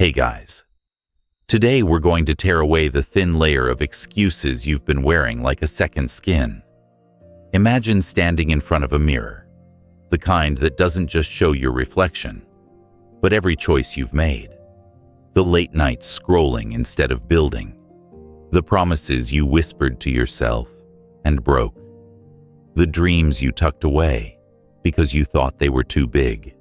Hey guys, today we're going to tear away the thin layer of excuses you've been wearing like a second skin. Imagine standing in front of a mirror, the kind that doesn't just show your reflection, but every choice you've made. The late nights scrolling instead of building, the promises you whispered to yourself and broke, the dreams you tucked away because you thought they were too big.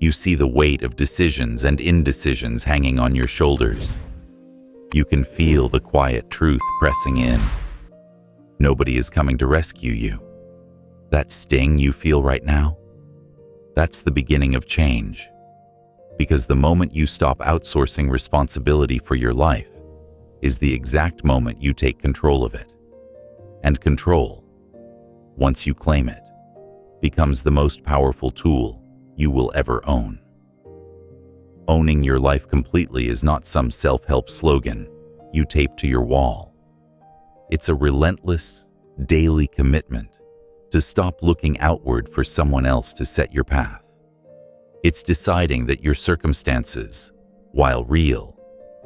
You see the weight of decisions and indecisions hanging on your shoulders. You can feel the quiet truth pressing in. Nobody is coming to rescue you. That sting you feel right now, that's the beginning of change. Because the moment you stop outsourcing responsibility for your life is the exact moment you take control of it. And control, once you claim it, becomes the most powerful tool you will ever own. Owning your life completely is not some self-help slogan you tape to your wall. It's a relentless, daily commitment to stop looking outward for someone else to set your path. It's deciding that your circumstances, while real,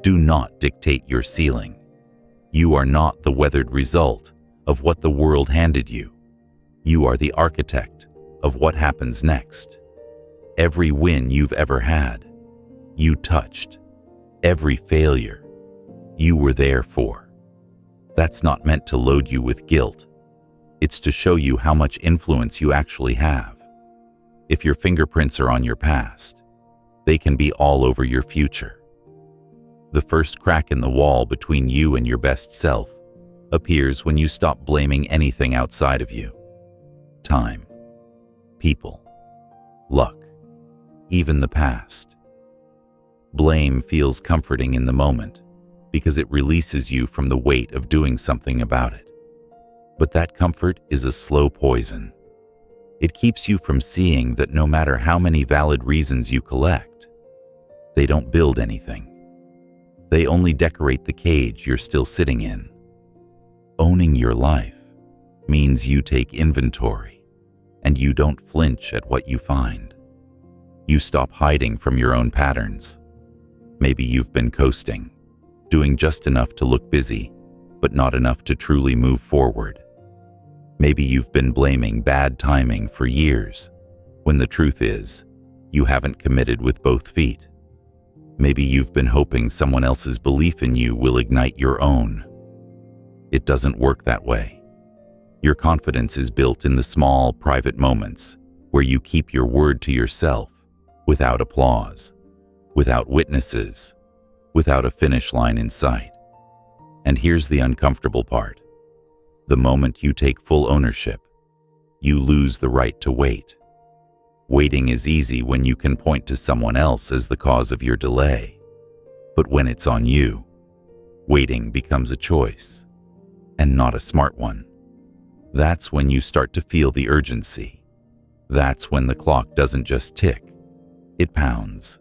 do not dictate your ceiling. You are not the weathered result of what the world handed you. You are the architect of what happens next. Every win you've ever had, you touched. Every failure, you were there for. That's not meant to load you with guilt. It's to show you how much influence you actually have. If your fingerprints are on your past, they can be all over your future. The first crack in the wall between you and your best self appears when you stop blaming anything outside of you. Time, people, luck, even the past. Blame feels comforting in the moment because it releases you from the weight of doing something about it. But that comfort is a slow poison. It keeps you from seeing that no matter how many valid reasons you collect, they don't build anything. They only decorate the cage you're still sitting in. Owning your life means you take inventory and you don't flinch at what you find. You stop hiding from your own patterns. Maybe you've been coasting, doing just enough to look busy, but not enough to truly move forward. Maybe you've been blaming bad timing for years, when the truth is, you haven't committed with both feet. Maybe you've been hoping someone else's belief in you will ignite your own. It doesn't work that way. Your confidence is built in the small, private moments where you keep your word to yourself, without applause, without witnesses, without a finish line in sight. And here's the uncomfortable part. The moment you take full ownership, you lose the right to wait. Waiting is easy when you can point to someone else as the cause of your delay. But when it's on you, waiting becomes a choice, and not a smart one. That's when you start to feel the urgency. That's when the clock doesn't just tick, it pounds.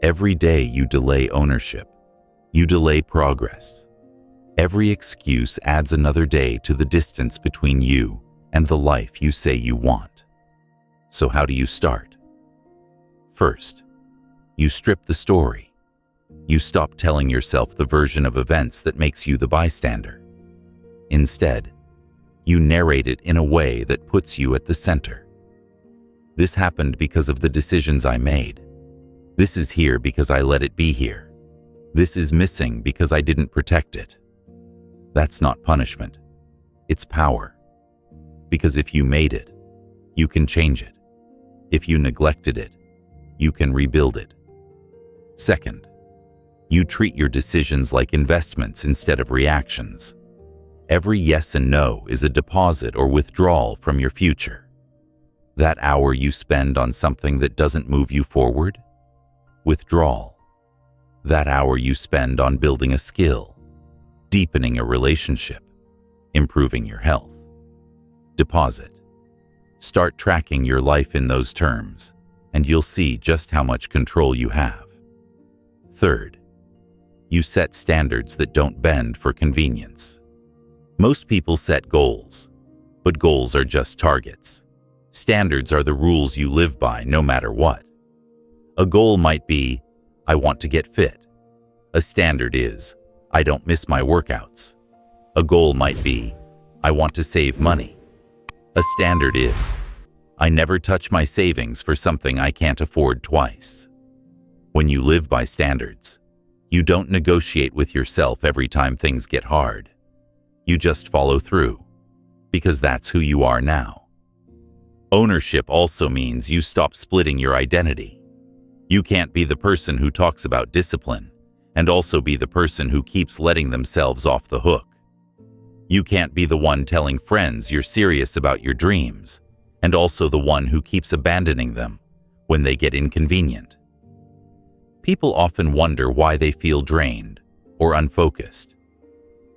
Every day you delay ownership, you delay progress. Every excuse adds another day to the distance between you and the life you say you want. So how do you start? First, you strip the story. You stop telling yourself the version of events that makes you the bystander. Instead, you narrate it in a way that puts you at the center. This happened because of the decisions I made. This is here because I let it be here. This is missing because I didn't protect it. That's not punishment. It's power. Because if you made it, you can change it. If you neglected it, you can rebuild it. Second, you treat your decisions like investments instead of reactions. Every yes and no is a deposit or withdrawal from your future. That hour you spend on something that doesn't move you forward, withdrawal. That hour you spend on building a skill, deepening a relationship, improving your health, deposit. Start tracking your life in those terms, and you'll see just how much control you have. Third, you set standards that don't bend for convenience. Most people set goals, but goals are just targets. Standards are the rules you live by no matter what. A goal might be, I want to get fit. A standard is, I don't miss my workouts. A goal might be, I want to save money. A standard is, I never touch my savings for something I can't afford twice. When you live by standards, you don't negotiate with yourself every time things get hard. You just follow through, because that's who you are now. Ownership also means you stop splitting your identity. You can't be the person who talks about discipline and also be the person who keeps letting themselves off the hook. You can't be the one telling friends you're serious about your dreams and also the one who keeps abandoning them when they get inconvenient. People often wonder why they feel drained or unfocused.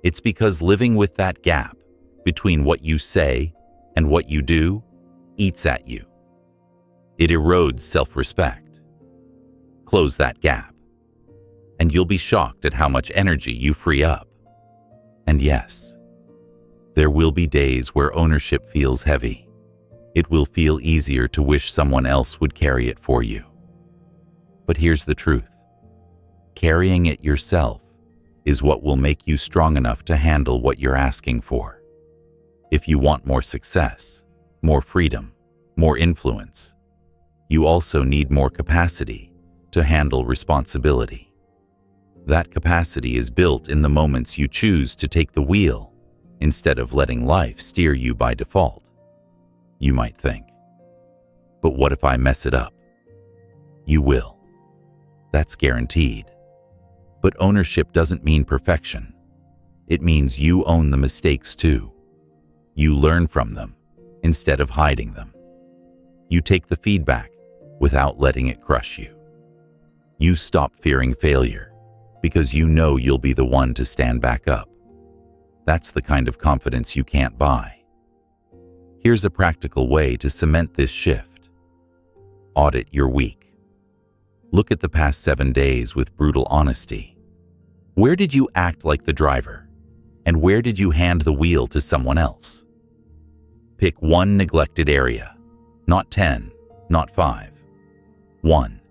It's because living with that gap between what you say and what you do eats at you. It erodes self-respect. Close that gap, and you'll be shocked at how much energy you free up. And yes, there will be days where ownership feels heavy. It will feel easier to wish someone else would carry it for you. But here's the truth. Carrying it yourself is what will make you strong enough to handle what you're asking for. If you want more success, more freedom, more influence, you also need more capacity to handle responsibility. That capacity is built in the moments you choose to take the wheel instead of letting life steer you by default. You might think, but what if I mess it up? You will. That's guaranteed. But ownership doesn't mean perfection. It means you own the mistakes too. You learn from them instead of hiding them. You take the feedback without letting it crush you. You stop fearing failure because you know you'll be the one to stand back up. That's the kind of confidence you can't buy. Here's a practical way to cement this shift. Audit your week. Look at the past 7 days with brutal honesty. Where did you act like the driver? And where did you hand the wheel to someone else? Pick one neglected area, not 10, not 5. 1.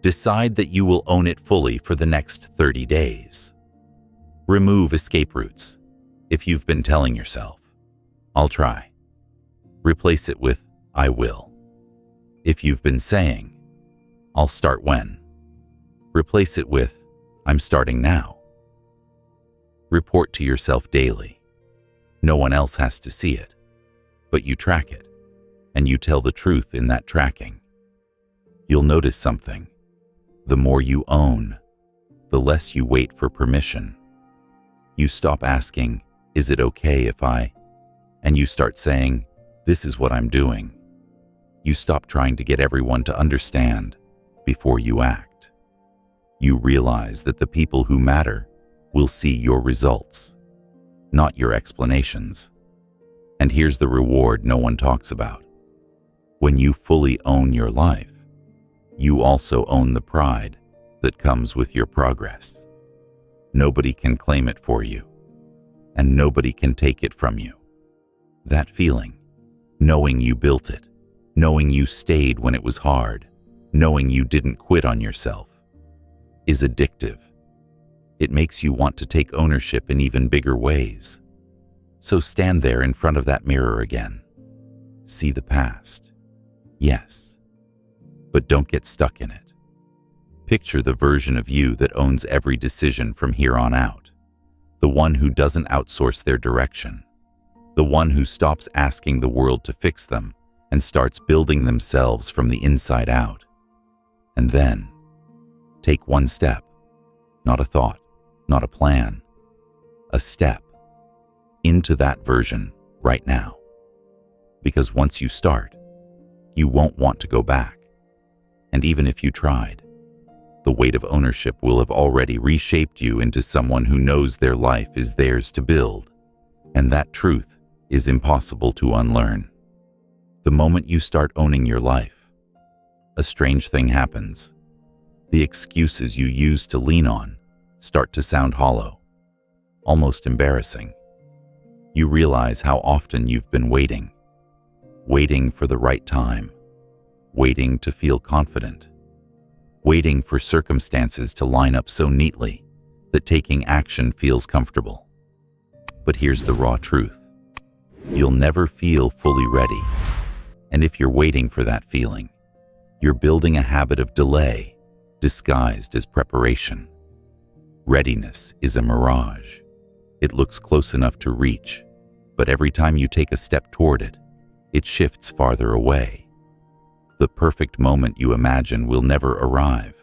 Decide that you will own it fully for the next 30 days. Remove escape routes. If you've been telling yourself, I'll try, replace it with, I will. If you've been saying, I'll start when, replace it with, I'm starting now. Report to yourself daily. No one else has to see it, but you track it, and you tell the truth in that tracking. You'll notice something. The more you own, the less you wait for permission. You stop asking, is it okay if I? And you start saying, this is what I'm doing. You stop trying to get everyone to understand before you act. You realize that the people who matter will see your results, not your explanations. And here's the reward no one talks about. When you fully own your life, you also own the pride that comes with your progress. Nobody can claim it for you, and nobody can take it from you. That feeling, knowing you built it, knowing you stayed when it was hard, knowing you didn't quit on yourself, is addictive. It makes you want to take ownership in even bigger ways. So stand there in front of that mirror again. See the past. Yes. But don't get stuck in it. Picture the version of you that owns every decision from here on out. The one who doesn't outsource their direction. The one who stops asking the world to fix them and starts building themselves from the inside out. And then, take one step, not a thought, not a plan, a step into that version right now. Because once you start, you won't want to go back. And even if you tried, the weight of ownership will have already reshaped you into someone who knows their life is theirs to build. And that truth is impossible to unlearn. The moment you start owning your life, a strange thing happens. The excuses you used to lean on start to sound hollow, almost embarrassing. You realize how often you've been waiting for the right time, waiting to feel confident, waiting for circumstances to line up so neatly that taking action feels comfortable. But here's the raw truth. You'll never feel fully ready. And if you're waiting for that feeling, you're building a habit of delay disguised as preparation. Readiness is a mirage. It looks close enough to reach, but every time you take a step toward it, it shifts farther away. The perfect moment you imagine will never arrive,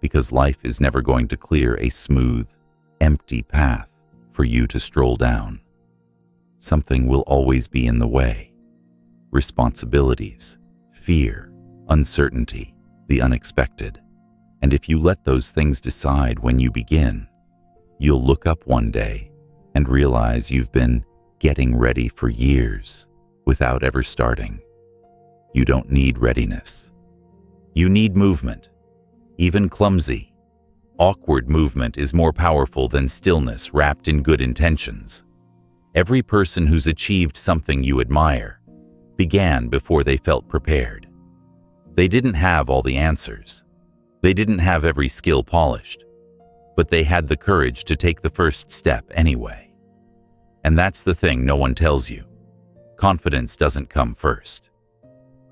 because life is never going to clear a smooth, empty path for you to stroll down. Something will always be in the way. Responsibilities, fear, uncertainty, the unexpected. And if you let those things decide when you begin, you'll look up one day and realize you've been getting ready for years without ever starting. You don't need readiness. You need movement. Even clumsy, awkward movement is more powerful than stillness wrapped in good intentions. Every person who's achieved something you admire began before they felt prepared. They didn't have all the answers. They didn't have every skill polished, but they had the courage to take the first step anyway. And that's the thing no one tells you. Confidence doesn't come first.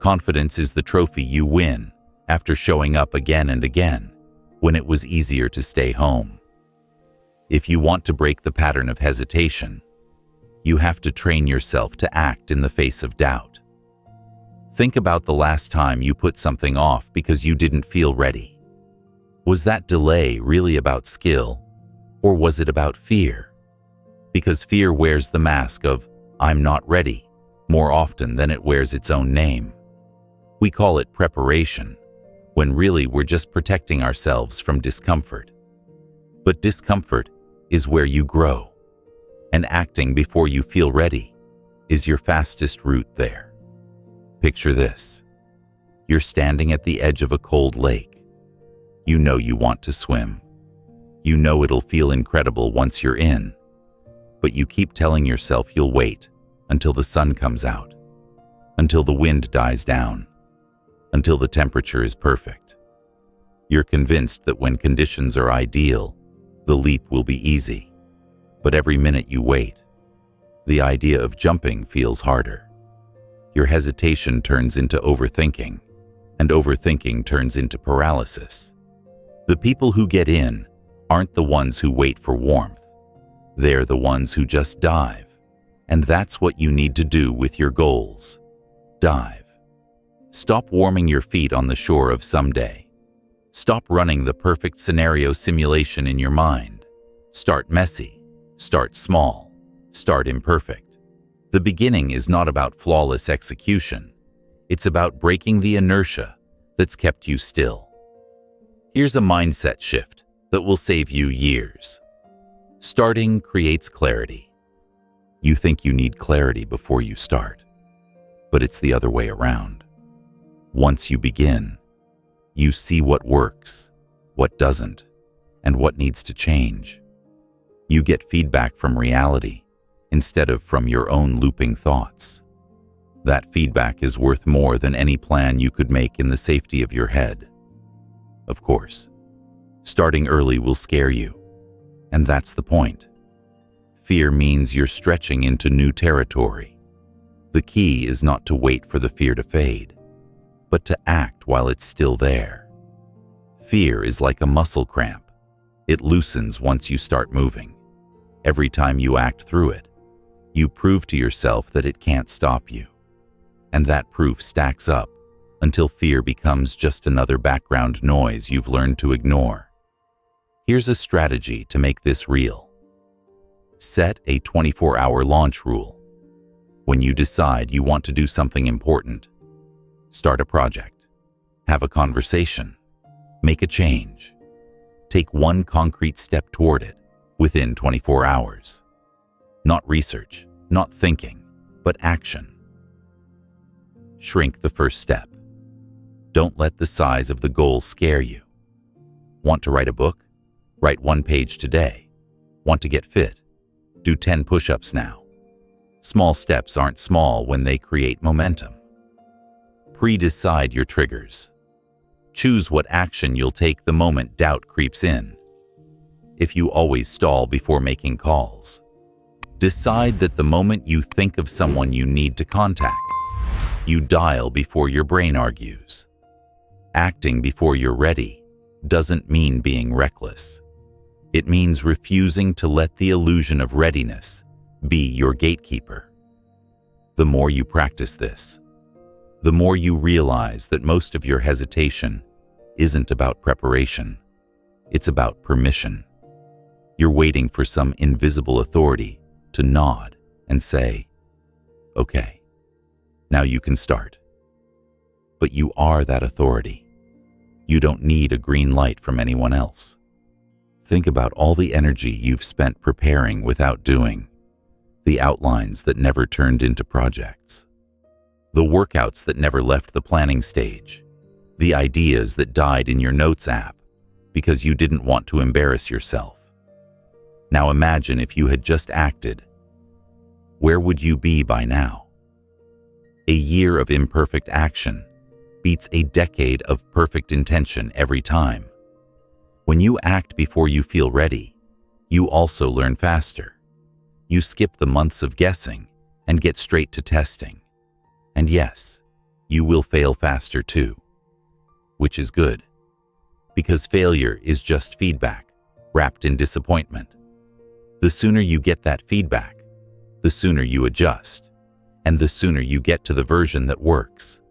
Confidence is the trophy you win after showing up again and again when it was easier to stay home. If you want to break the pattern of hesitation, you have to train yourself to act in the face of doubt. Think about the last time you put something off because you didn't feel ready. Was that delay really about skill, or was it about fear? Because fear wears the mask of, "I'm not ready," more often than it wears its own name. We call it preparation, when really we're just protecting ourselves from discomfort. But discomfort is where you grow, and acting before you feel ready is your fastest route there. Picture this. You're standing at the edge of a cold lake. You know you want to swim. You know it'll feel incredible once you're in, but you keep telling yourself you'll wait until the sun comes out, until the wind dies down, until the temperature is perfect. You're convinced that when conditions are ideal, the leap will be easy. But every minute you wait, the idea of jumping feels harder. Your hesitation turns into overthinking, and overthinking turns into paralysis. The people who get in aren't the ones who wait for warmth. They're the ones who just dive. And that's what you need to do with your goals. Dive. Stop warming your feet on the shore of someday. Stop running the perfect scenario simulation in your mind. Start messy. Start small. Start imperfect. The beginning is not about flawless execution. It's about breaking the inertia that's kept you still. Here's a mindset shift that will save you years. Starting creates clarity. You think you need clarity before you start, but it's the other way around. Once you begin, you see what works, what doesn't, and what needs to change. You get feedback from reality instead of from your own looping thoughts. That feedback is worth more than any plan you could make in the safety of your head. Of course, starting early will scare you, and that's the point. Fear means you're stretching into new territory. The key is not to wait for the fear to fade, but to act while it's still there. Fear is like a muscle cramp. It loosens once you start moving. Every time you act through it, you prove to yourself that it can't stop you. And that proof stacks up until fear becomes just another background noise you've learned to ignore. Here's a strategy to make this real. Set a 24-hour launch rule. When you decide you want to do something important, start a project, have a conversation, make a change, take one concrete step toward it within 24 hours. Not research, not thinking, but action. Shrink the first step. Don't let the size of the goal scare you. Want to write a book? Write 1 page today. Want to get fit? Do 10 push-ups now. Small steps aren't small when they create momentum. Pre-decide your triggers. Choose what action you'll take the moment doubt creeps in. If you always stall before making calls, decide that the moment you think of someone you need to contact, you dial before your brain argues. Acting before you're ready doesn't mean being reckless. It means refusing to let the illusion of readiness be your gatekeeper. The more you practice this, the more you realize that most of your hesitation isn't about preparation. It's about permission. You're waiting for some invisible authority to nod and say, "Okay, now you can start." But you are that authority. You don't need a green light from anyone else. Think about all the energy you've spent preparing without doing, the outlines that never turned into projects, the workouts that never left the planning stage, the ideas that died in your notes app because you didn't want to embarrass yourself. Now imagine if you had just acted. Where would you be by now? A year of imperfect action beats a decade of perfect intention every time. When you act before you feel ready, you also learn faster. You skip the months of guessing and get straight to testing. And yes, you will fail faster too, which is good, because failure is just feedback wrapped in disappointment. The sooner you get that feedback, the sooner you adjust, and the sooner you get to the version that works.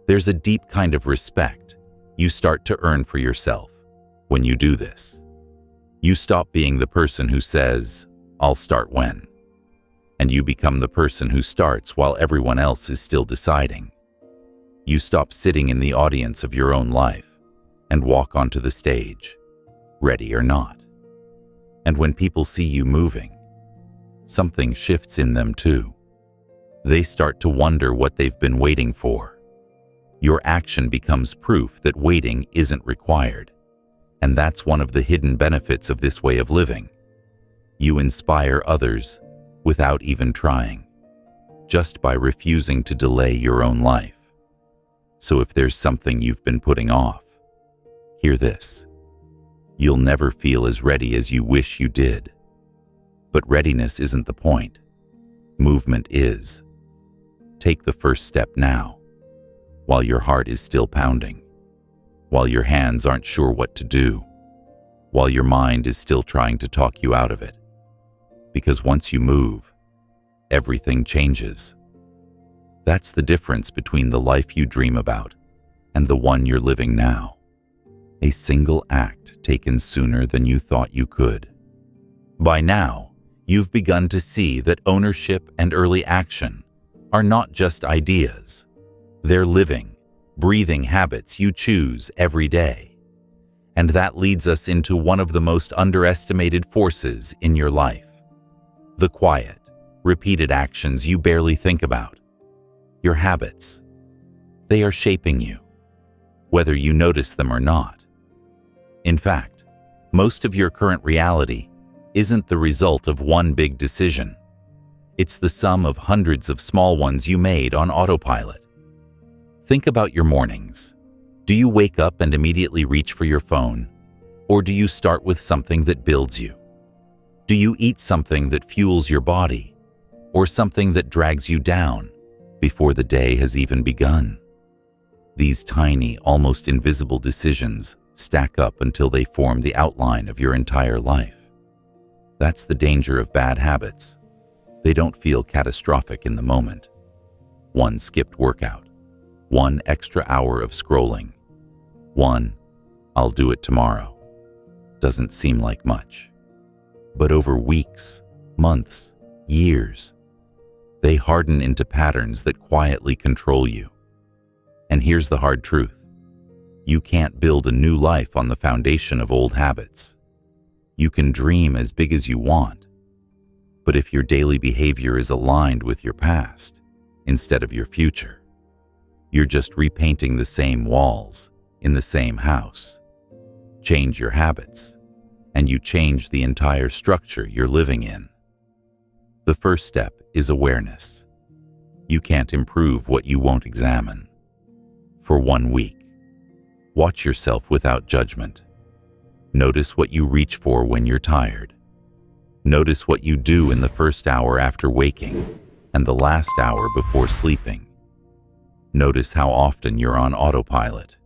There's a deep kind of respect you start to earn for yourself when you do this. You stop being the person who says, "I'll start when," and you become the person who starts while everyone else is still deciding. You stop sitting in the audience of your own life and walk onto the stage, ready or not. And when people see you moving, something shifts in them too. They start to wonder what they've been waiting for. Your action becomes proof that waiting isn't required. And that's one of the hidden benefits of this way of living. You inspire others without even trying, just by refusing to delay your own life. So if there's something you've been putting off, hear this. You'll never feel as ready as you wish you did. But readiness isn't the point. Movement is. Take the first step now, while your heart is still pounding, while your hands aren't sure what to do, while your mind is still trying to talk you out of it. Because once you move, everything changes. That's the difference between the life you dream about and the one you're living now. A single act taken sooner than you thought you could. By now, you've begun to see that ownership and early action are not just ideas. They're living, breathing habits you choose every day. And that leads us into one of the most underestimated forces in your life. The quiet, repeated actions you barely think about. Your habits. They are shaping you, whether you notice them or not. In fact, most of your current reality isn't the result of one big decision. It's the sum of hundreds of small ones you made on autopilot. Think about your mornings. Do you wake up and immediately reach for your phone? Or do you start with something that builds you? Do you eat something that fuels your body? Or something that drags you down before the day has even begun? These tiny, almost invisible decisions stack up until they form the outline of your entire life. That's the danger of bad habits. They don't feel catastrophic in the moment. One skipped workout, one extra hour of scrolling, one, "I'll do it tomorrow," doesn't seem like much. But over weeks, months, years, they harden into patterns that quietly control you. And here's the hard truth. You can't build a new life on the foundation of old habits. You can dream as big as you want, but if your daily behavior is aligned with your past instead of your future, you're just repainting the same walls in the same house. Change your habits, and you change the entire structure you're living in. The first step is awareness. You can't improve what you won't examine. For 1 week, Watch yourself without judgment. Notice what you reach for when you're tired. Notice what you do in the first hour after waking and the last hour before sleeping. Notice how often you're on autopilot.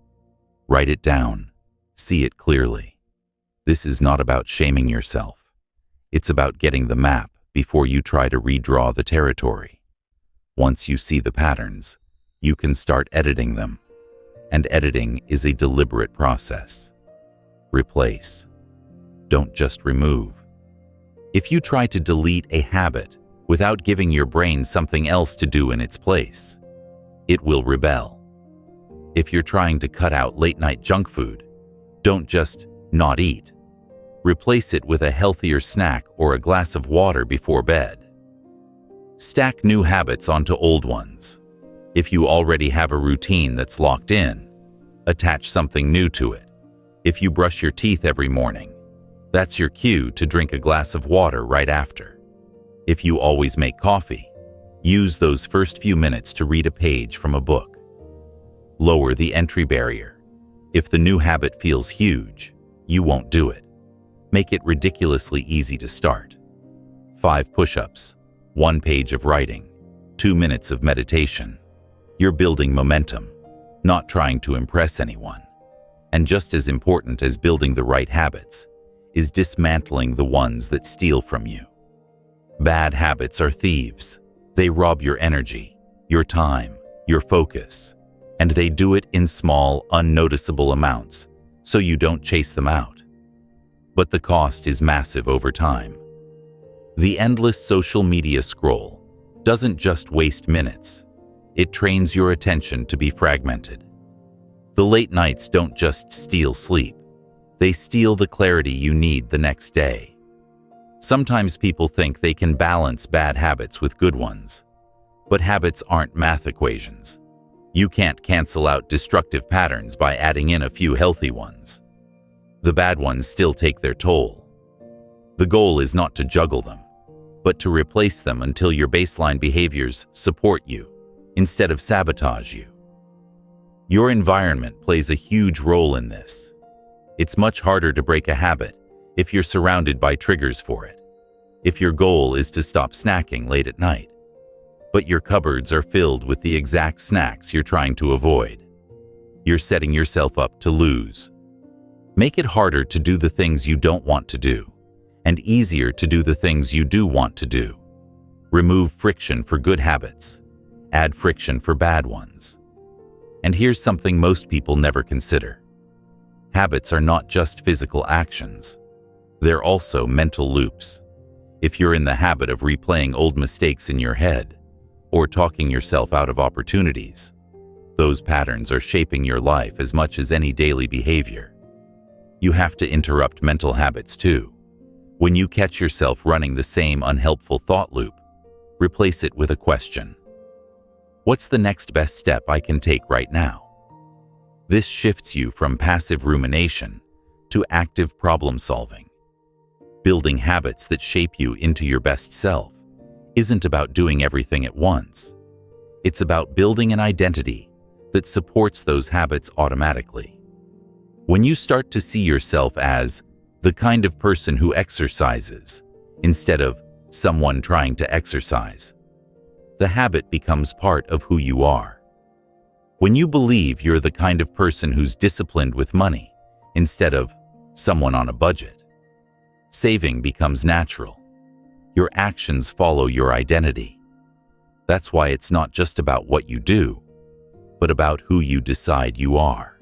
Write it down. See it clearly. This is not about shaming yourself. It's about getting the map before you try to redraw the territory. Once you see the patterns, you can start editing them. And editing is a deliberate process. Replace. Don't just remove. If you try to delete a habit without giving your brain something else to do in its place, it will rebel. If you're trying to cut out late-night junk food, don't just not eat. Replace it with a healthier snack or a glass of water before bed. Stack new habits onto old ones. If you already have a routine that's locked in, attach something new to it. If you brush your teeth every morning, that's your cue to drink a glass of water right after. If you always make coffee, use those first few minutes to read a page from a book. Lower the entry barrier. If the new habit feels huge, you won't do it. Make it ridiculously easy to start. 5 push-ups, 1 page of writing, 2 minutes of meditation. You're building momentum, not trying to impress anyone. And just as important as building the right habits is dismantling the ones that steal from you. Bad habits are thieves. They rob your energy, your time, your focus, and they do it in small, unnoticeable amounts, so you don't chase them out. But the cost is massive over time. The endless social media scroll doesn't just waste minutes. It trains your attention to be fragmented. The late nights don't just steal sleep. They steal the clarity you need the next day. Sometimes people think they can balance bad habits with good ones. But habits aren't math equations. You can't cancel out destructive patterns by adding in a few healthy ones. The bad ones still take their toll. The goal is not to juggle them, but to replace them until your baseline behaviors support you instead of sabotage you. Your environment plays a huge role in this. It's much harder to break a habit if you're surrounded by triggers for it. If your goal is to stop snacking late at night, but your cupboards are filled with the exact snacks you're trying to avoid, you're setting yourself up to lose. Make it harder to do the things you don't want to do, and easier to do the things you do want to do. Remove friction for good habits. Add friction for bad ones. And here's something most people never consider. Habits are not just physical actions. They're also mental loops. If you're in the habit of replaying old mistakes in your head, or talking yourself out of opportunities, those patterns are shaping your life as much as any daily behavior. You have to interrupt mental habits too. When you catch yourself running the same unhelpful thought loop, replace it with a question. What's the next best step I can take right now? This shifts you from passive rumination to active problem solving. Building habits that shape you into your best self isn't about doing everything at once. It's about building an identity that supports those habits automatically. When you start to see yourself as the kind of person who exercises instead of someone trying to exercise, the habit becomes part of who you are. When you believe you're the kind of person who's disciplined with money instead of someone on a budget, saving becomes natural. Your actions follow your identity. That's why it's not just about what you do, but about who you decide you are.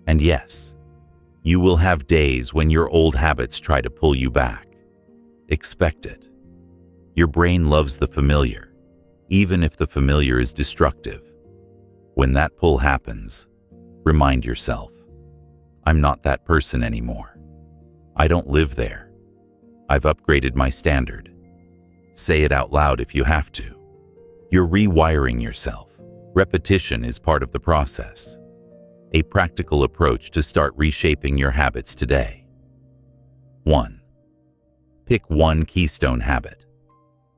And yes, you will have days when your old habits try to pull you back. Expect it. Your brain loves the familiar, even if the familiar is destructive. When that pull happens, remind yourself, I'm not that person anymore. I don't live there. I've upgraded my standard. Say it out loud if you have to. You're rewiring yourself. Repetition is part of the process. A practical approach to start reshaping your habits today. 1. Pick one keystone habit.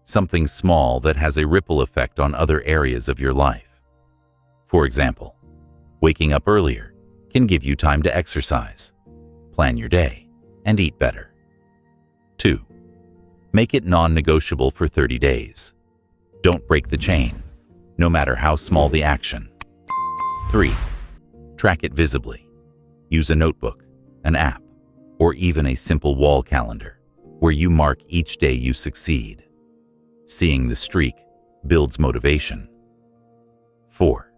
Something small that has a ripple effect on other areas of your life. For example, waking up earlier, can give you time to exercise, plan your day, and eat better. 2. Make it non-negotiable for 30 days. Don't break the chain, no matter how small the action. 3. Track it visibly. Use a notebook, an app, or even a simple wall calendar where you mark each day you succeed. Seeing the streak builds motivation. 4.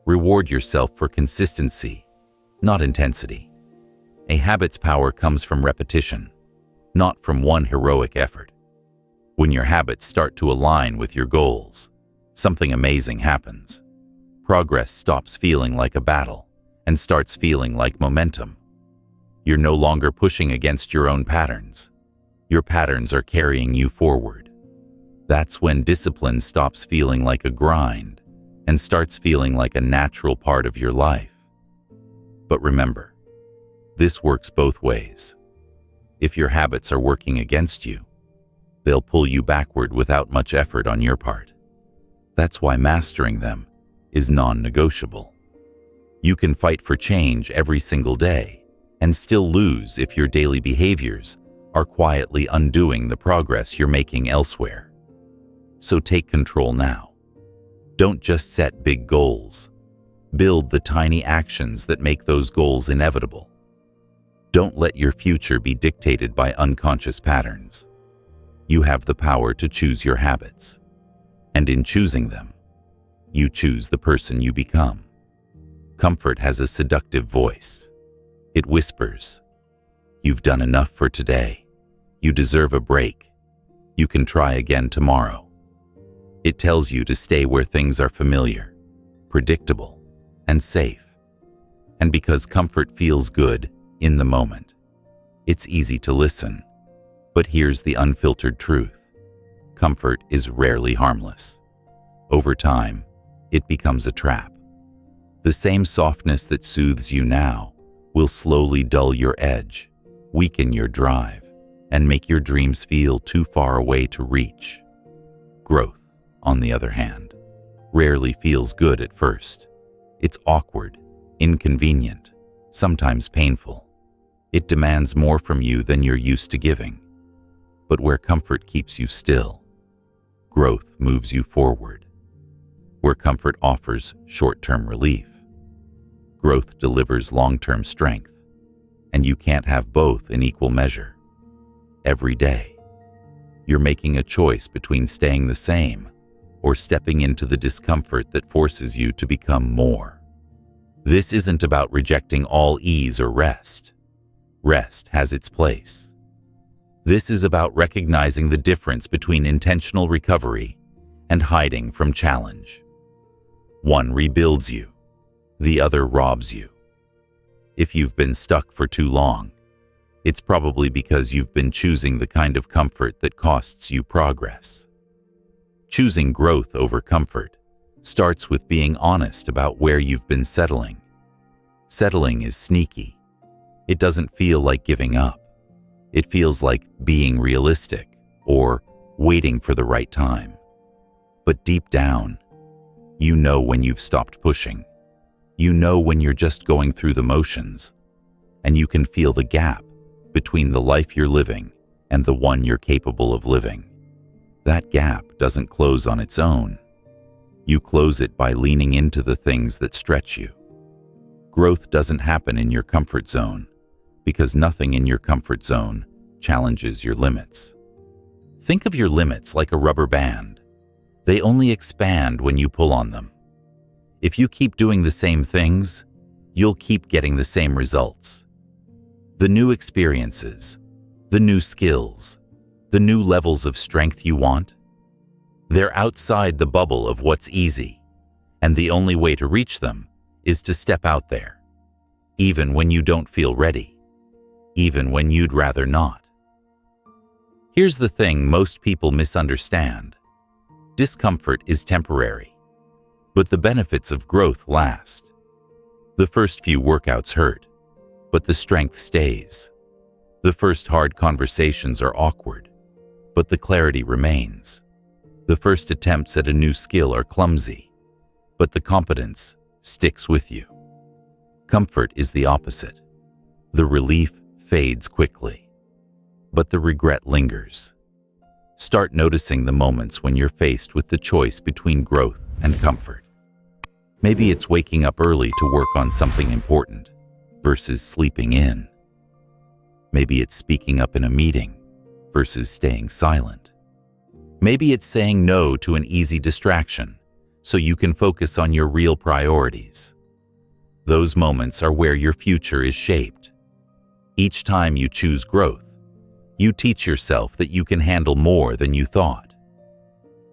Reward yourself for consistency, not intensity. A habit's power comes from repetition, not from one heroic effort. When your habits start to align with your goals, something amazing happens. Progress stops feeling like a battle and starts feeling like momentum. You're no longer pushing against your own patterns. Your patterns are carrying you forward. That's when discipline stops feeling like a grind and starts feeling like a natural part of your life. But remember, this works both ways. If your habits are working against you, they'll pull you backward without much effort on your part. That's why mastering them is non-negotiable. You can fight for change every single day and still lose if your daily behaviors are quietly undoing the progress you're making elsewhere. So take control now. Don't just set big goals. Build the tiny actions that make those goals inevitable. Don't let your future be dictated by unconscious patterns. You have the power to choose your habits. And in choosing them, you choose the person you become. Comfort has a seductive voice. It whispers, "You've done enough for today. You deserve a break. You can try again tomorrow." It tells you to stay where things are familiar, predictable, and safe. And because comfort feels good in the moment, it's easy to listen. But here's the unfiltered truth. Comfort is rarely harmless. Over time, it becomes a trap. The same softness that soothes you now will slowly dull your edge, weaken your drive, and make your dreams feel too far away to reach. Growth, on the other hand, rarely feels good at first. It's awkward, inconvenient, sometimes painful. It demands more from you than you're used to giving. But where comfort keeps you still, growth moves you forward. Where comfort offers short-term relief, growth delivers long-term strength. And you can't have both in equal measure. Every day, you're making a choice between staying the same or stepping into the discomfort that forces you to become more. This isn't about rejecting all ease or rest. Rest has its place. This is about recognizing the difference between intentional recovery and hiding from challenge. One rebuilds you, the other robs you. If you've been stuck for too long, it's probably because you've been choosing the kind of comfort that costs you progress. Choosing growth over comfort starts with being honest about where you've been settling. Settling is sneaky. It doesn't feel like giving up. It feels like being realistic or waiting for the right time. But deep down, you know when you've stopped pushing. You know when you're just going through the motions, and you can feel the gap between the life you're living and the one you're capable of living. That gap doesn't close on its own. You close it by leaning into the things that stretch you. Growth doesn't happen in your comfort zone, because nothing in your comfort zone challenges your limits. Think of your limits like a rubber band. They only expand when you pull on them. If you keep doing the same things, you'll keep getting the same results. The new experiences, the new skills, the new levels of strength you want, they're outside the bubble of what's easy, and the only way to reach them is to step out there, even when you don't feel ready, even when you'd rather not. Here's the thing most people misunderstand. Discomfort is temporary, but the benefits of growth last. The first few workouts hurt, but the strength stays. The first hard conversations are awkward, but the clarity remains. The first attempts at a new skill are clumsy, but the competence sticks with you. Comfort is the opposite. The relief fades quickly, but the regret lingers. Start noticing the moments when you're faced with the choice between growth and comfort. Maybe it's waking up early to work on something important versus sleeping in. Maybe it's speaking up in a meeting versus staying silent. Maybe it's saying no to an easy distraction so you can focus on your real priorities. Those moments are where your future is shaped. Each time you choose growth, you teach yourself that you can handle more than you thought.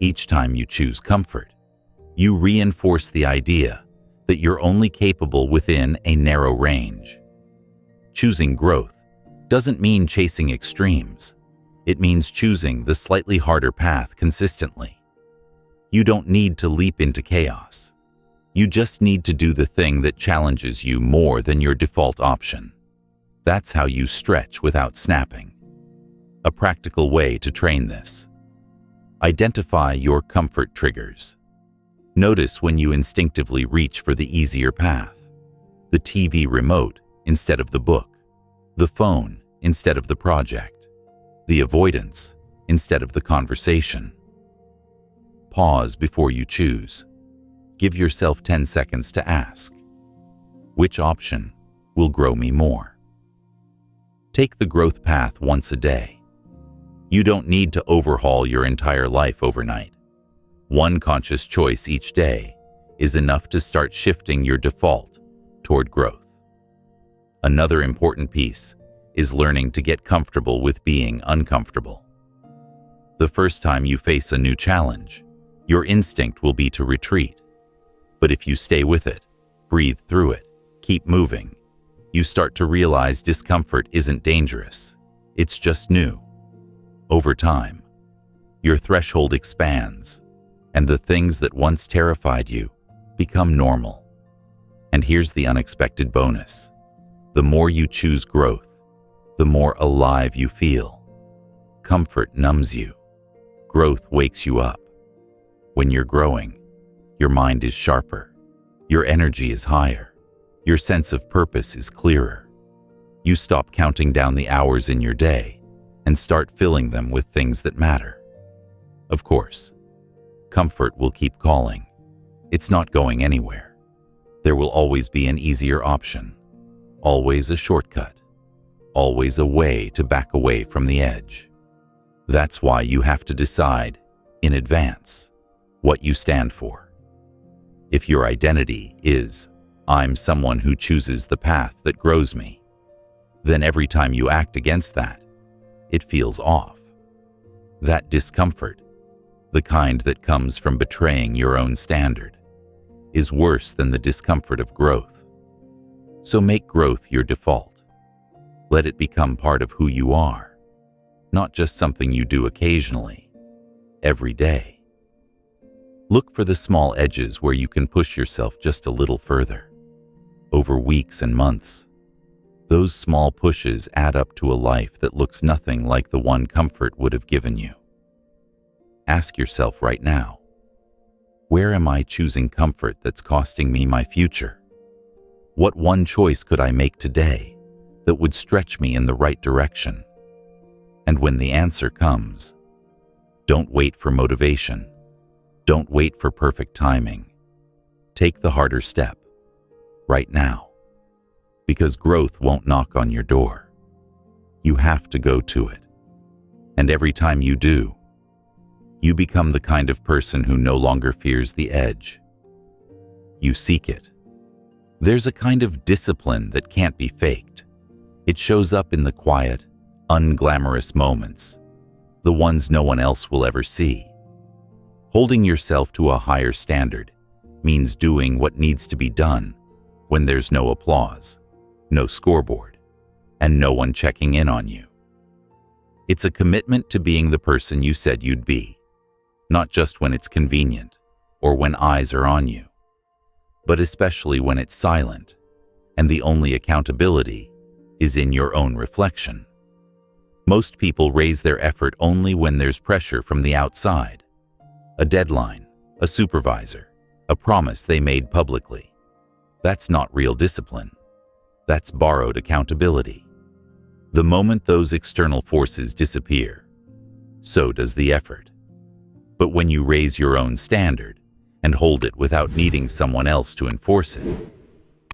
Each time you choose comfort, you reinforce the idea that you're only capable within a narrow range. Choosing growth doesn't mean chasing extremes. It means choosing the slightly harder path consistently. You don't need to leap into chaos. You just need to do the thing that challenges you more than your default option. That's how you stretch without snapping. A practical way to train this. Identify your comfort triggers. Notice when you instinctively reach for the easier path. The TV remote instead of the book. The phone instead of the project. The avoidance instead of the conversation. Pause before you choose. Give yourself 10 seconds to ask, which option will grow me more? Take the growth path once a day. You don't need to overhaul your entire life overnight. One conscious choice each day is enough to start shifting your default toward growth. Another important piece is learning to get comfortable with being uncomfortable. The first time you face a new challenge, your instinct will be to retreat. But if you stay with it, breathe through it, keep moving, you start to realize discomfort isn't dangerous. It's just new. Over time, your threshold expands, and the things that once terrified you become normal. And here's the unexpected bonus. The more you choose growth, the more alive you feel. Comfort numbs you. Growth wakes you up. When you're growing, your mind is sharper. Your energy is higher. Your sense of purpose is clearer. You stop counting down the hours in your day and start filling them with things that matter. Of course, comfort will keep calling. It's not going anywhere. There will always be an easier option, always a shortcut, always a way to back away from the edge. That's why you have to decide, in advance, what you stand for. If your identity is, I'm someone who chooses the path that grows me, then every time you act against that, it feels off. That discomfort, the kind that comes from betraying your own standard, is worse than the discomfort of growth. So make growth your default. Let it become part of who you are, not just something you do occasionally, every day. Look for the small edges where you can push yourself just a little further. Over weeks and months, those small pushes add up to a life that looks nothing like the one comfort would have given you. Ask yourself right now, where am I choosing comfort that's costing me my future? What one choice could I make today that would stretch me in the right direction? And when the answer comes, don't wait for motivation. Don't wait for perfect timing. Take the harder step, right now. Because growth won't knock on your door. You have to go to it. And every time you do, you become the kind of person who no longer fears the edge. You seek it. There's a kind of discipline that can't be faked. It shows up in the quiet, unglamorous moments, the ones no one else will ever see. Holding yourself to a higher standard means doing what needs to be done when there's no applause, no scoreboard, and no one checking in on you. It's a commitment to being the person you said you'd be, not just when it's convenient or when eyes are on you, but especially when it's silent and the only accountability is in your own reflection. Most people raise their effort only when there's pressure from the outside. A deadline, a supervisor, a promise they made publicly. That's not real discipline. That's borrowed accountability. The moment those external forces disappear, so does the effort. But when you raise your own standard and hold it without needing someone else to enforce it,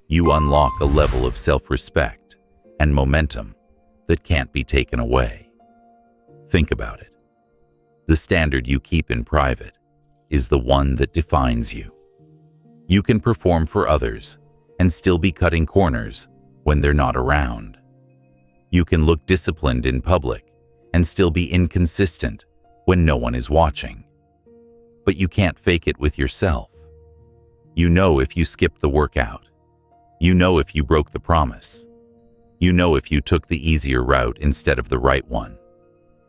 you unlock a level of self-respect and momentum that can't be taken away. Think about it. The standard you keep in private is the one that defines you. You can perform for others and still be cutting corners when they're not around. You can look disciplined in public and still be inconsistent when no one is watching. But you can't fake it with yourself. You know if you skipped the workout. You know if you broke the promise. You know if you took the easier route instead of the right one.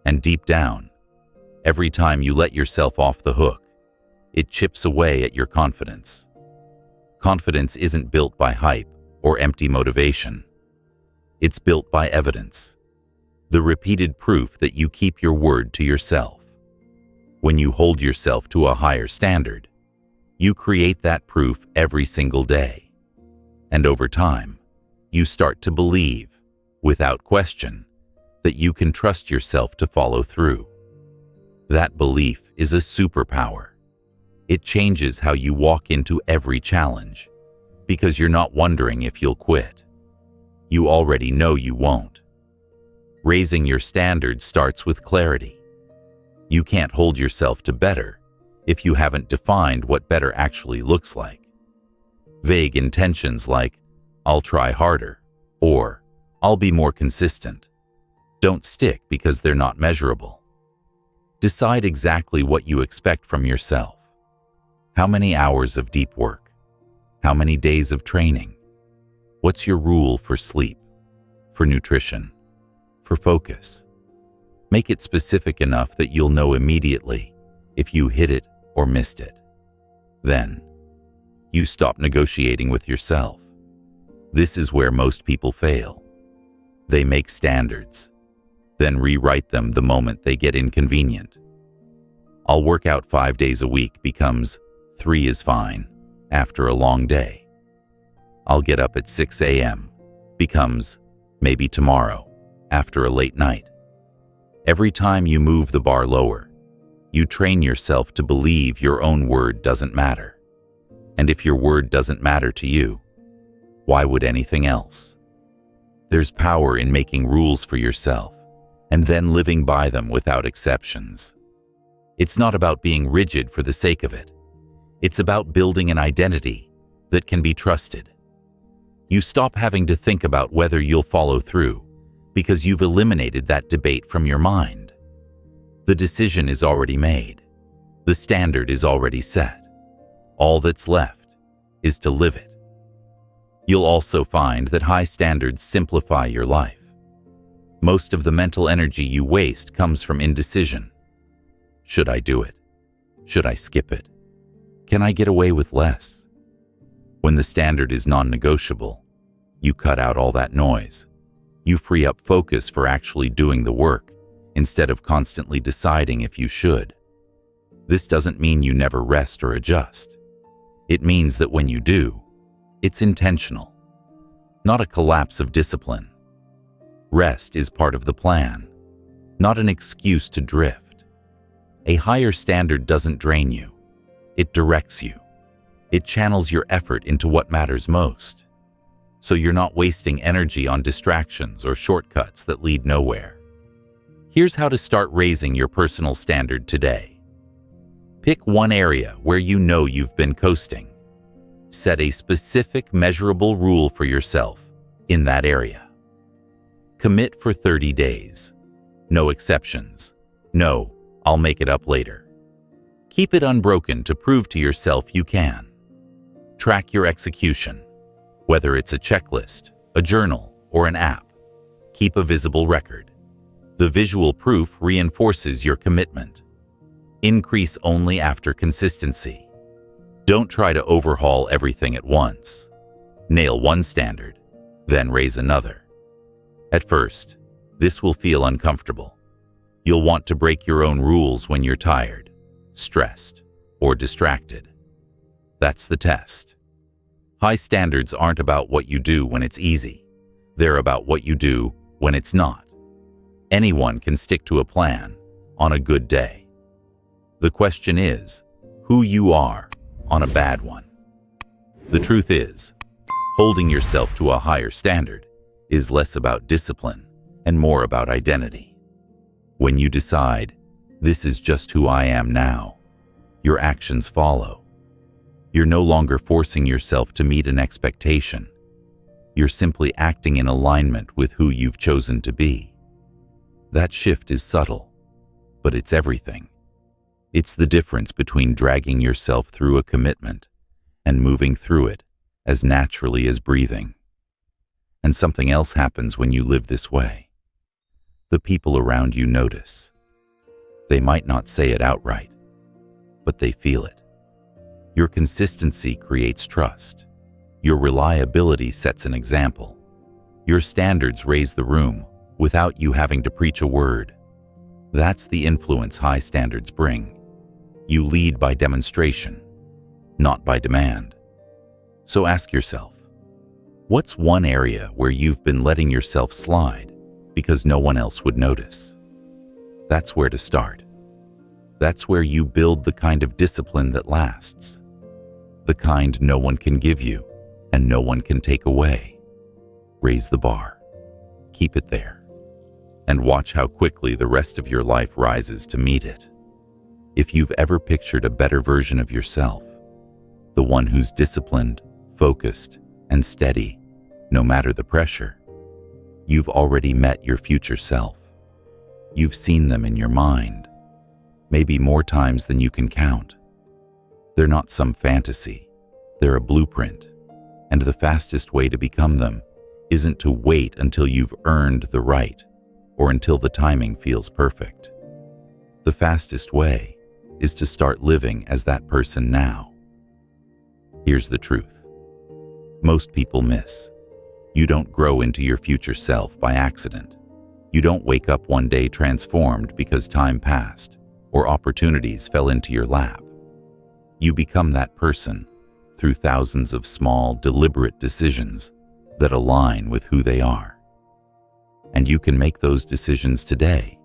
And deep down, every time you let yourself off the hook, it chips away at your confidence. Confidence isn't built by hype or empty motivation. It's built by evidence, the repeated proof that you keep your word to yourself. When you hold yourself to a higher standard, you create that proof every single day. And over time, you start to believe, without question, that you can trust yourself to follow through. That belief is a superpower. It changes how you walk into every challenge, because you're not wondering if you'll quit. You already know you won't. Raising your standards starts with clarity. You can't hold yourself to better if you haven't defined what better actually looks like. Vague intentions like, "I'll try harder," or "I'll be more consistent," don't stick because they're not measurable. Decide exactly what you expect from yourself. How many hours of deep work? How many days of training? What's your rule for sleep, for nutrition, for focus? Make it specific enough that you'll know immediately if you hit it or missed it. Then, you stop negotiating with yourself. This is where most people fail. They make standards, then rewrite them the moment they get inconvenient. "I'll work out 5 days a week" becomes 3 is fine after a long day. "I'll get up at 6 a.m. becomes maybe tomorrow after a late night. Every time you move the bar lower, you train yourself to believe your own word doesn't matter. And if your word doesn't matter to you, why would anything else? There's power in making rules for yourself and then living by them without exceptions. It's not about being rigid for the sake of it. It's about building an identity that can be trusted. You stop having to think about whether you'll follow through because you've eliminated that debate from your mind. The decision is already made. The standard is already set. All that's left is to live it. You'll also find that high standards simplify your life. Most of the mental energy you waste comes from indecision. Should I do it? Should I skip it? Can I get away with less? When the standard is non-negotiable, you cut out all that noise. You free up focus for actually doing the work instead of constantly deciding if you should. This doesn't mean you never rest or adjust. It means that when you do, it's intentional, not a collapse of discipline. Rest is part of the plan, not an excuse to drift. A higher standard doesn't drain you. It directs you. It channels your effort into what matters most. So you're not wasting energy on distractions or shortcuts that lead nowhere. Here's how to start raising your personal standard today. Pick one area where you know you've been coasting. Set a specific, measurable rule for yourself in that area. Commit for 30 days. No exceptions. No, "I'll make it up later." Keep it unbroken to prove to yourself you can. Track your execution. Whether it's a checklist, a journal, or an app, keep a visible record. The visual proof reinforces your commitment. Increase only after consistency. Don't try to overhaul everything at once. Nail one standard, then raise another. At first, this will feel uncomfortable. You'll want to break your own rules when you're tired, stressed, or distracted. That's the test. High standards aren't about what you do when it's easy. They're about what you do when it's not. Anyone can stick to a plan on a good day. The question is who you are on a bad one. The truth is, holding yourself to a higher standard is less about discipline and more about identity. When you decide, this is just who I am now, your actions follow. You're no longer forcing yourself to meet an expectation. You're simply acting in alignment with who you've chosen to be. That shift is subtle, but it's everything. It's the difference between dragging yourself through a commitment and moving through it as naturally as breathing. And something else happens when you live this way. The people around you notice. They might not say it outright, but they feel it. Your consistency creates trust. Your reliability sets an example. Your standards raise the room without you having to preach a word. That's the influence high standards bring. You lead by demonstration, not by demand. So ask yourself, what's one area where you've been letting yourself slide because no one else would notice? That's where to start. That's where you build the kind of discipline that lasts. The kind no one can give you and no one can take away. Raise the bar. Keep it there. And watch how quickly the rest of your life rises to meet it. If you've ever pictured a better version of yourself, the one who's disciplined, focused, and steady, no matter the pressure, you've already met your future self. You've seen them in your mind, maybe more times than you can count. They're not some fantasy, they're a blueprint, and the fastest way to become them isn't to wait until you've earned the right or until the timing feels perfect. The fastest way is to start living as that person now. Here's the truth. Most people miss. You don't grow into your future self by accident. You don't wake up one day transformed because time passed or opportunities fell into your lap. You become that person through thousands of small, deliberate decisions that align with who they are. And you can make those decisions today,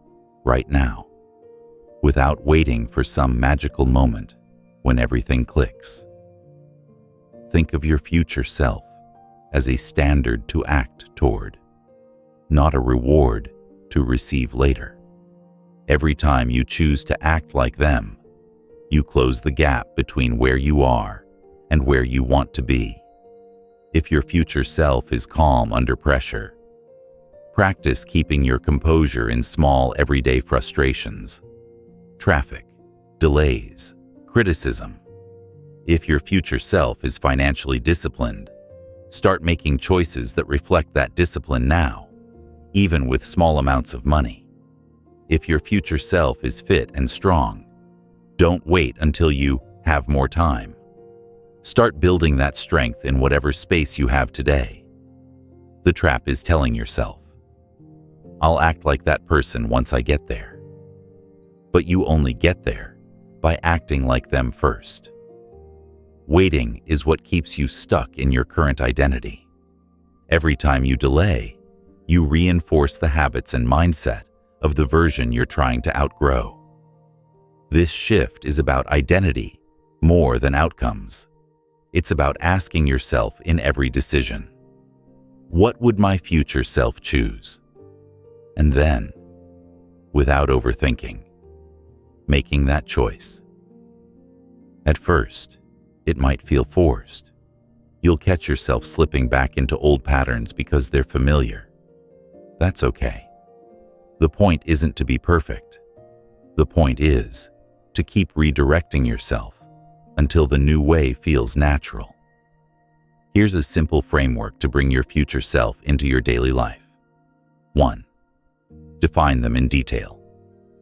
right now, without waiting for some magical moment when everything clicks. Think of your future self as a standard to act toward, not a reward to receive later. Every time you choose to act like them, you close the gap between where you are and where you want to be. If your future self is calm under pressure, practice keeping your composure in small everyday frustrations. Traffic, delays, criticism. If your future self is financially disciplined, start making choices that reflect that discipline now, even with small amounts of money. If your future self is fit and strong, don't wait until you have more time. Start building that strength in whatever space you have today. The trap is telling yourself, I'll act like that person once I get there. But you only get there by acting like them first. Waiting is what keeps you stuck in your current identity. Every time you delay, you reinforce the habits and mindset of the version you're trying to outgrow. This shift is about identity more than outcomes. It's about asking yourself in every decision, what would my future self choose? And then, without overthinking, making that choice. At first, it might feel forced. You'll catch yourself slipping back into old patterns because they're familiar. That's okay. The point isn't to be perfect. The point is to keep redirecting yourself until the new way feels natural. Here's a simple framework to bring your future self into your daily life. 1. Define them in detail.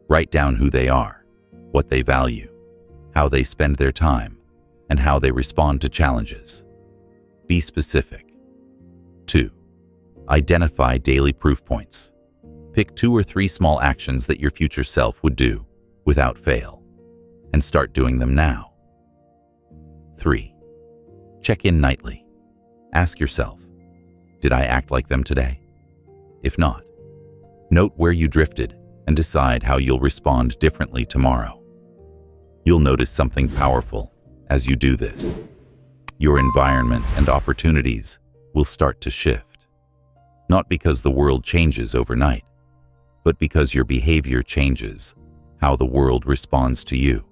Write down who they are, what they value, how they spend their time, and how they respond to challenges. Be specific. 2. Identify daily proof points. Pick 2 or 3 small actions that your future self would do without fail, and start doing them now. 3. Check in nightly. Ask yourself, Did I act like them today? If not, note where you drifted and decide how you'll respond differently tomorrow. You'll notice something powerful as you do this. Your environment and opportunities will start to shift. Not because the world changes overnight, but because your behavior changes how the world responds to you.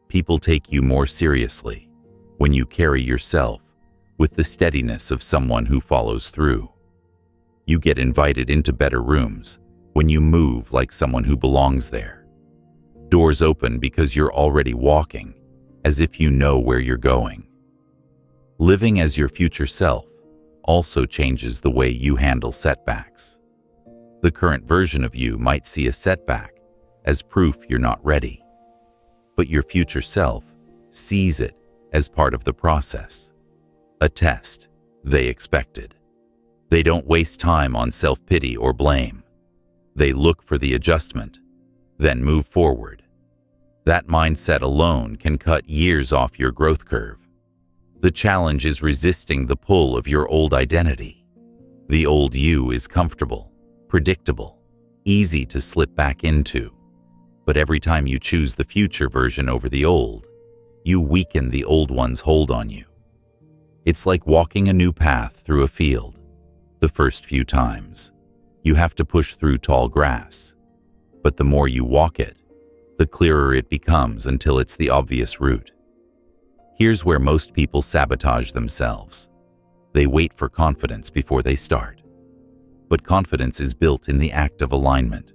People take you more seriously when you carry yourself with the steadiness of someone who follows through. You get invited into better rooms when you move like someone who belongs there. Doors open because you're already walking, as if you know where you're going. Living as your future self also changes the way you handle setbacks. The current version of you might see a setback as proof you're not ready, but your future self sees it as part of the process, a test they expected. They don't waste time on self-pity or blame. They look for the adjustment, then move forward. That mindset alone can cut years off your growth curve. The challenge is resisting the pull of your old identity. The old you is comfortable, predictable, easy to slip back into. But every time you choose the future version over the old, you weaken the old one's hold on you. It's like walking a new path through a field. The first few times, you have to push through tall grass. But the more you walk it, the clearer it becomes until it's the obvious route. Here's where most people sabotage themselves. They wait for confidence before they start. But confidence is built in the act of alignment.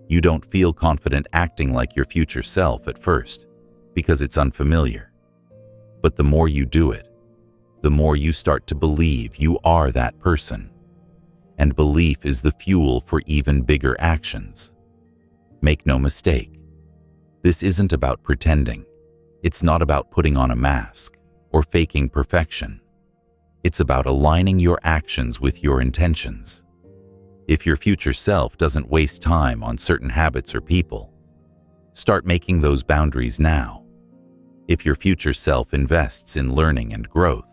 You don't feel confident acting like your future self at first, because it's unfamiliar. But the more you do it, the more you start to believe you are that person. And belief is the fuel for even bigger actions. Make no mistake, this isn't about pretending. It's not about putting on a mask or faking perfection. It's about aligning your actions with your intentions. If your future self doesn't waste time on certain habits or people, start making those boundaries now. If your future self invests in learning and growth,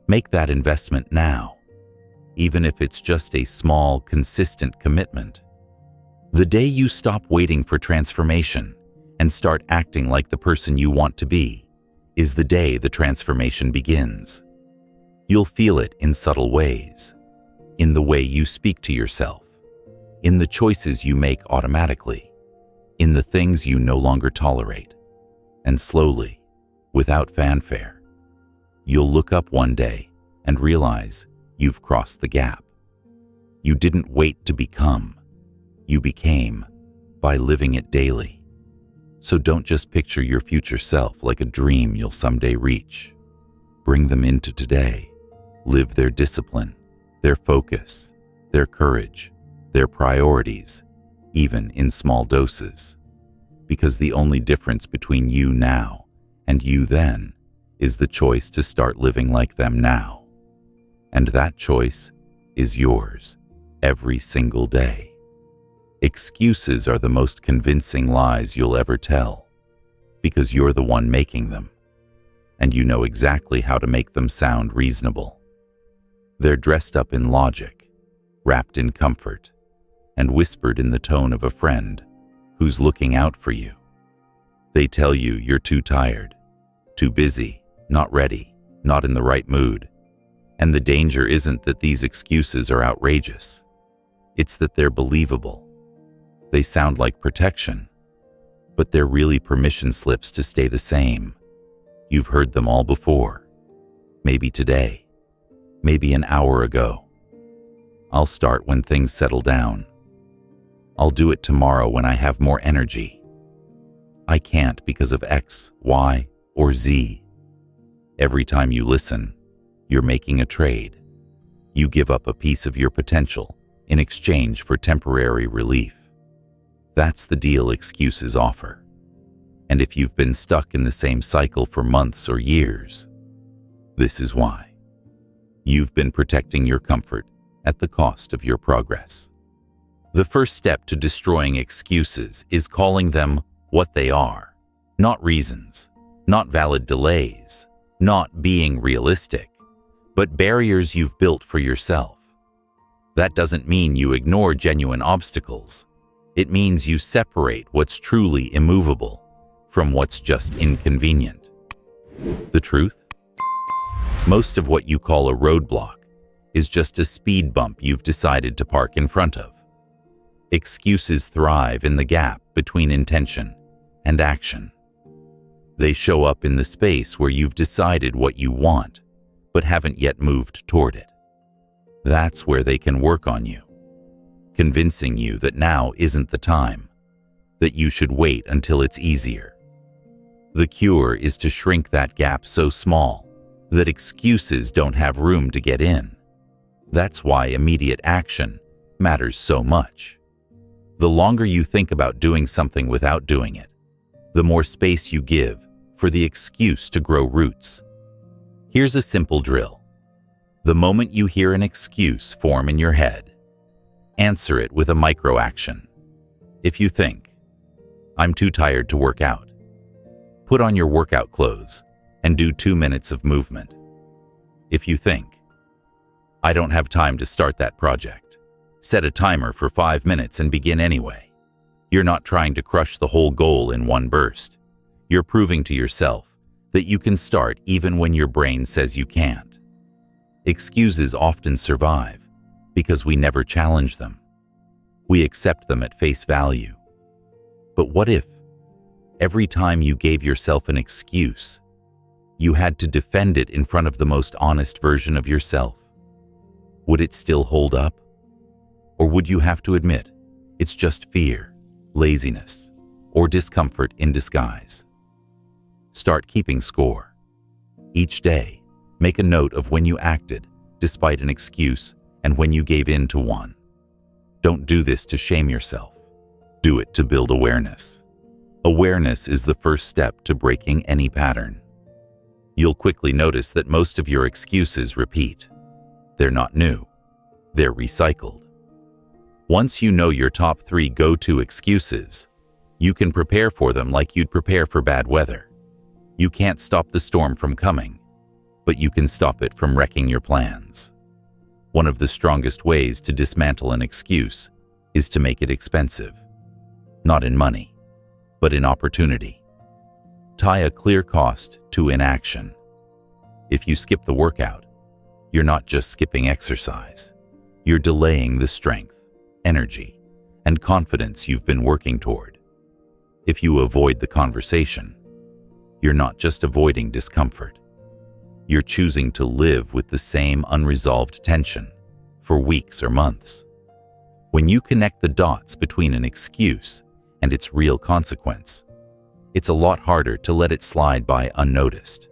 make that investment now, even if it's just a small, consistent commitment. The day you stop waiting for transformation and start acting like the person you want to be is the day the transformation begins. You'll feel it in subtle ways, in the way you speak to yourself, in the choices you make automatically, in the things you no longer tolerate. And slowly, without fanfare, you'll look up one day and realize you've crossed the gap. You didn't wait to become. You became by living it daily. So don't just picture your future self like a dream you'll someday reach. Bring them into today. Live their discipline, their focus, their courage, their priorities, even in small doses. Because the only difference between you now and you then is the choice to start living like them now. And that choice is yours every single day. Excuses are the most convincing lies you'll ever tell, because you're the one making them, and you know exactly how to make them sound reasonable. They're dressed up in logic, wrapped in comfort, and whispered in the tone of a friend who's looking out for you. They tell you you're too tired, too busy, not ready, not in the right mood. And the danger isn't that these excuses are outrageous. It's that they're believable. They sound like protection, but they're really permission slips to stay the same. You've heard them all before. Maybe today, maybe an hour ago. I'll start when things settle down. I'll do it tomorrow when I have more energy. I can't because of X, Y, or Z. Every time you listen, you're making a trade. You give up a piece of your potential in exchange for temporary relief. That's the deal excuses offer. And if you've been stuck in the same cycle for months or years, this is why. You've been protecting your comfort at the cost of your progress. The first step to destroying excuses is calling them what they are, not reasons, not valid delays, not being realistic, but barriers you've built for yourself. That doesn't mean you ignore genuine obstacles. It means you separate what's truly immovable from what's just inconvenient. The truth? Most of what you call a roadblock is just a speed bump you've decided to park in front of. Excuses thrive in the gap between intention and action. They show up in the space where you've decided what you want, but haven't yet moved toward it. That's where they can work on you, convincing you that now isn't the time, that you should wait until it's easier. The cure is to shrink that gap so small that excuses don't have room to get in. That's why immediate action matters so much. The longer you think about doing something without doing it, the more space you give for the excuse to grow roots. Here's a simple drill. The moment you hear an excuse form in your head, answer it with a micro-action. If you think, "I'm too tired to work out," put on your workout clothes and do 2 minutes of movement. If you think, "I don't have time to start that project," set a timer for 5 minutes and begin anyway. You're not trying to crush the whole goal in one burst. You're proving to yourself that you can start even when your brain says you can't. Excuses often survive because we never challenge them. We accept them at face value. But what if, every time you gave yourself an excuse, you had to defend it in front of the most honest version of yourself? Would it still hold up? Or would you have to admit it's just fear, laziness, or discomfort in disguise? Start keeping score. Each day, make a note of when you acted despite an excuse and when you gave in to one. Don't do this to shame yourself. Do it to build awareness. Awareness is the first step to breaking any pattern. You'll quickly notice that most of your excuses repeat. They're not new. They're recycled. Once you know your top 3 go-to excuses, you can prepare for them like you'd prepare for bad weather. You can't stop the storm from coming, but you can stop it from wrecking your plans. One of the strongest ways to dismantle an excuse is to make it expensive. Not in money, but in opportunity. Tie a clear cost to inaction. If you skip the workout, you're not just skipping exercise. You're delaying the strength, energy, and confidence you've been working toward. If you avoid the conversation, you're not just avoiding discomfort. You're choosing to live with the same unresolved tension for weeks or months. When you connect the dots between an excuse and its real consequence, it's a lot harder to let it slide by unnoticed.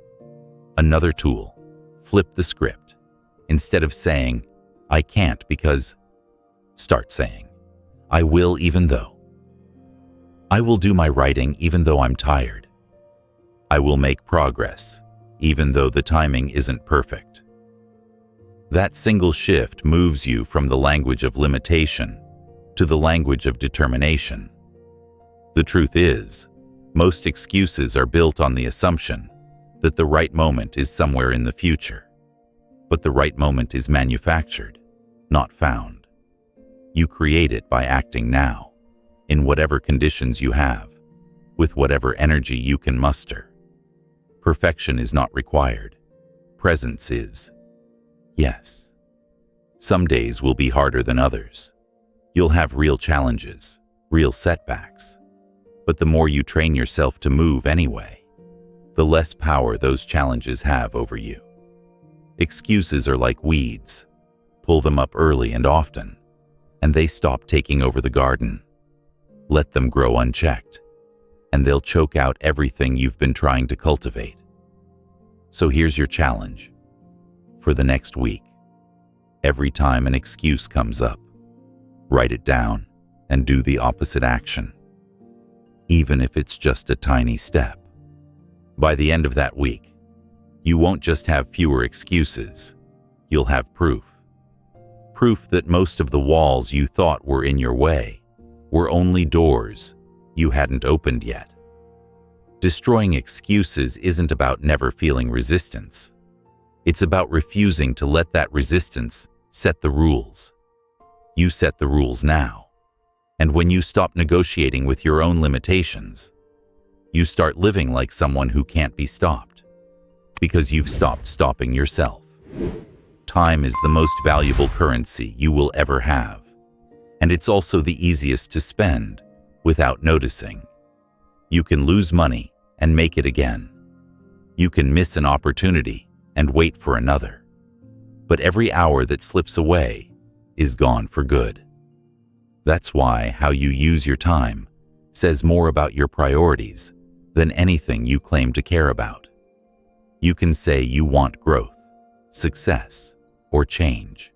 Another tool, flip the script. Instead of saying, "I can't because," start saying, "I will even though." I will do my writing even though I'm tired. I will make progress even though the timing isn't perfect. That single shift moves you from the language of limitation to the language of determination. The truth is, most excuses are built on the assumption that the right moment is somewhere in the future. But the right moment is manufactured, not found. You create it by acting now, in whatever conditions you have, with whatever energy you can muster. Perfection is not required. Presence is. Yes. Some days will be harder than others. You'll have real challenges, real setbacks. But the more you train yourself to move anyway, the less power those challenges have over you. Excuses are like weeds. Pull them up early and often, and they stop taking over the garden. Let them grow unchecked, and they'll choke out everything you've been trying to cultivate. So here's your challenge. For the next week, every time an excuse comes up, write it down and do the opposite action, even if it's just a tiny step. By the end of that week, you won't just have fewer excuses, you'll have proof. Proof that most of the walls you thought were in your way were only doors you hadn't opened yet. Destroying excuses isn't about never feeling resistance. It's about refusing to let that resistance set the rules. You set the rules now. And when you stop negotiating with your own limitations, you start living like someone who can't be stopped, because you've stopped stopping yourself. Time is the most valuable currency you will ever have, and it's also the easiest to spend without noticing. You can lose money and make it again. You can miss an opportunity and wait for another. But every hour that slips away is gone for good. That's why how you use your time says more about your priorities than anything you claim to care about. You can say you want growth, success, or change.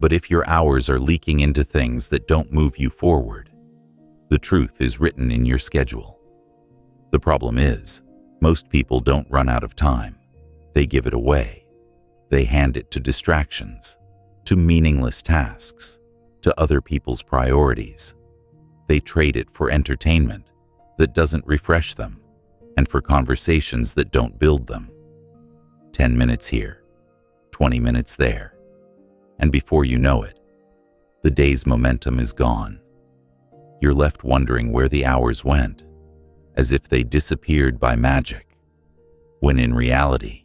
But if your hours are leaking into things that don't move you forward, the truth is written in your schedule. The problem is, most people don't run out of time. They give it away. They hand it to distractions, to meaningless tasks, to other people's priorities. They trade it for entertainment that doesn't refresh them, and for conversations that don't build them. 10 minutes here, 20 minutes there, and before you know it, the day's momentum is gone. You're left wondering where the hours went, as if they disappeared by magic, when in reality,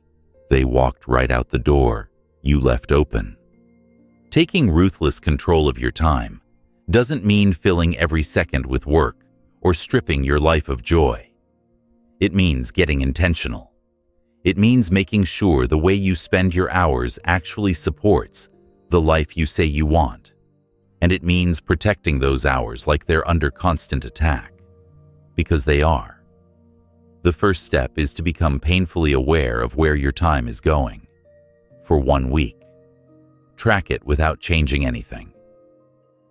they walked right out the door you left open. Taking ruthless control of your time doesn't mean filling every second with work or stripping your life of joy. It means getting intentional. It means making sure the way you spend your hours actually supports the life you say you want. And it means protecting those hours like they're under constant attack, because they are. The first step is to become painfully aware of where your time is going. For 1 week. Track it without changing anything.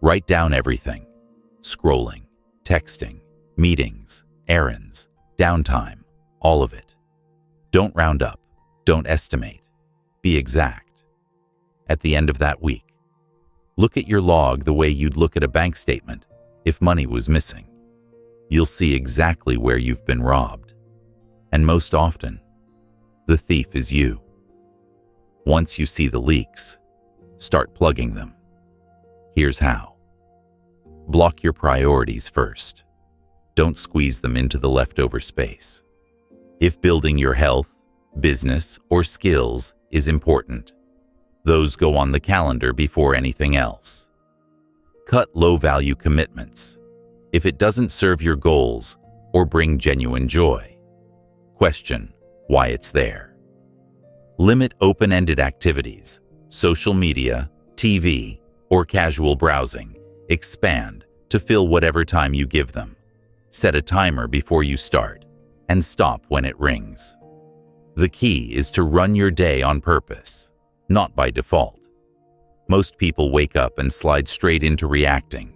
Write down everything: scrolling, texting, meetings, errands, downtime, all of it. Don't round up, don't estimate, be exact. At the end of that week, look at your log the way you'd look at a bank statement if money was missing. You'll see exactly where you've been robbed. And most often, the thief is you. Once you see the leaks, start plugging them. Here's how. Block your priorities first. Don't squeeze them into the leftover space. If building your health, business, or skills is important, those go on the calendar before anything else. Cut low-value commitments. If it doesn't serve your goals or bring genuine joy, question why it's there. Limit open-ended activities, social media, TV, or casual browsing. Expand to fill whatever time you give them. Set a timer before you start, and stop when it rings. The key is to run your day on purpose, not by default. Most people wake up and slide straight into reacting,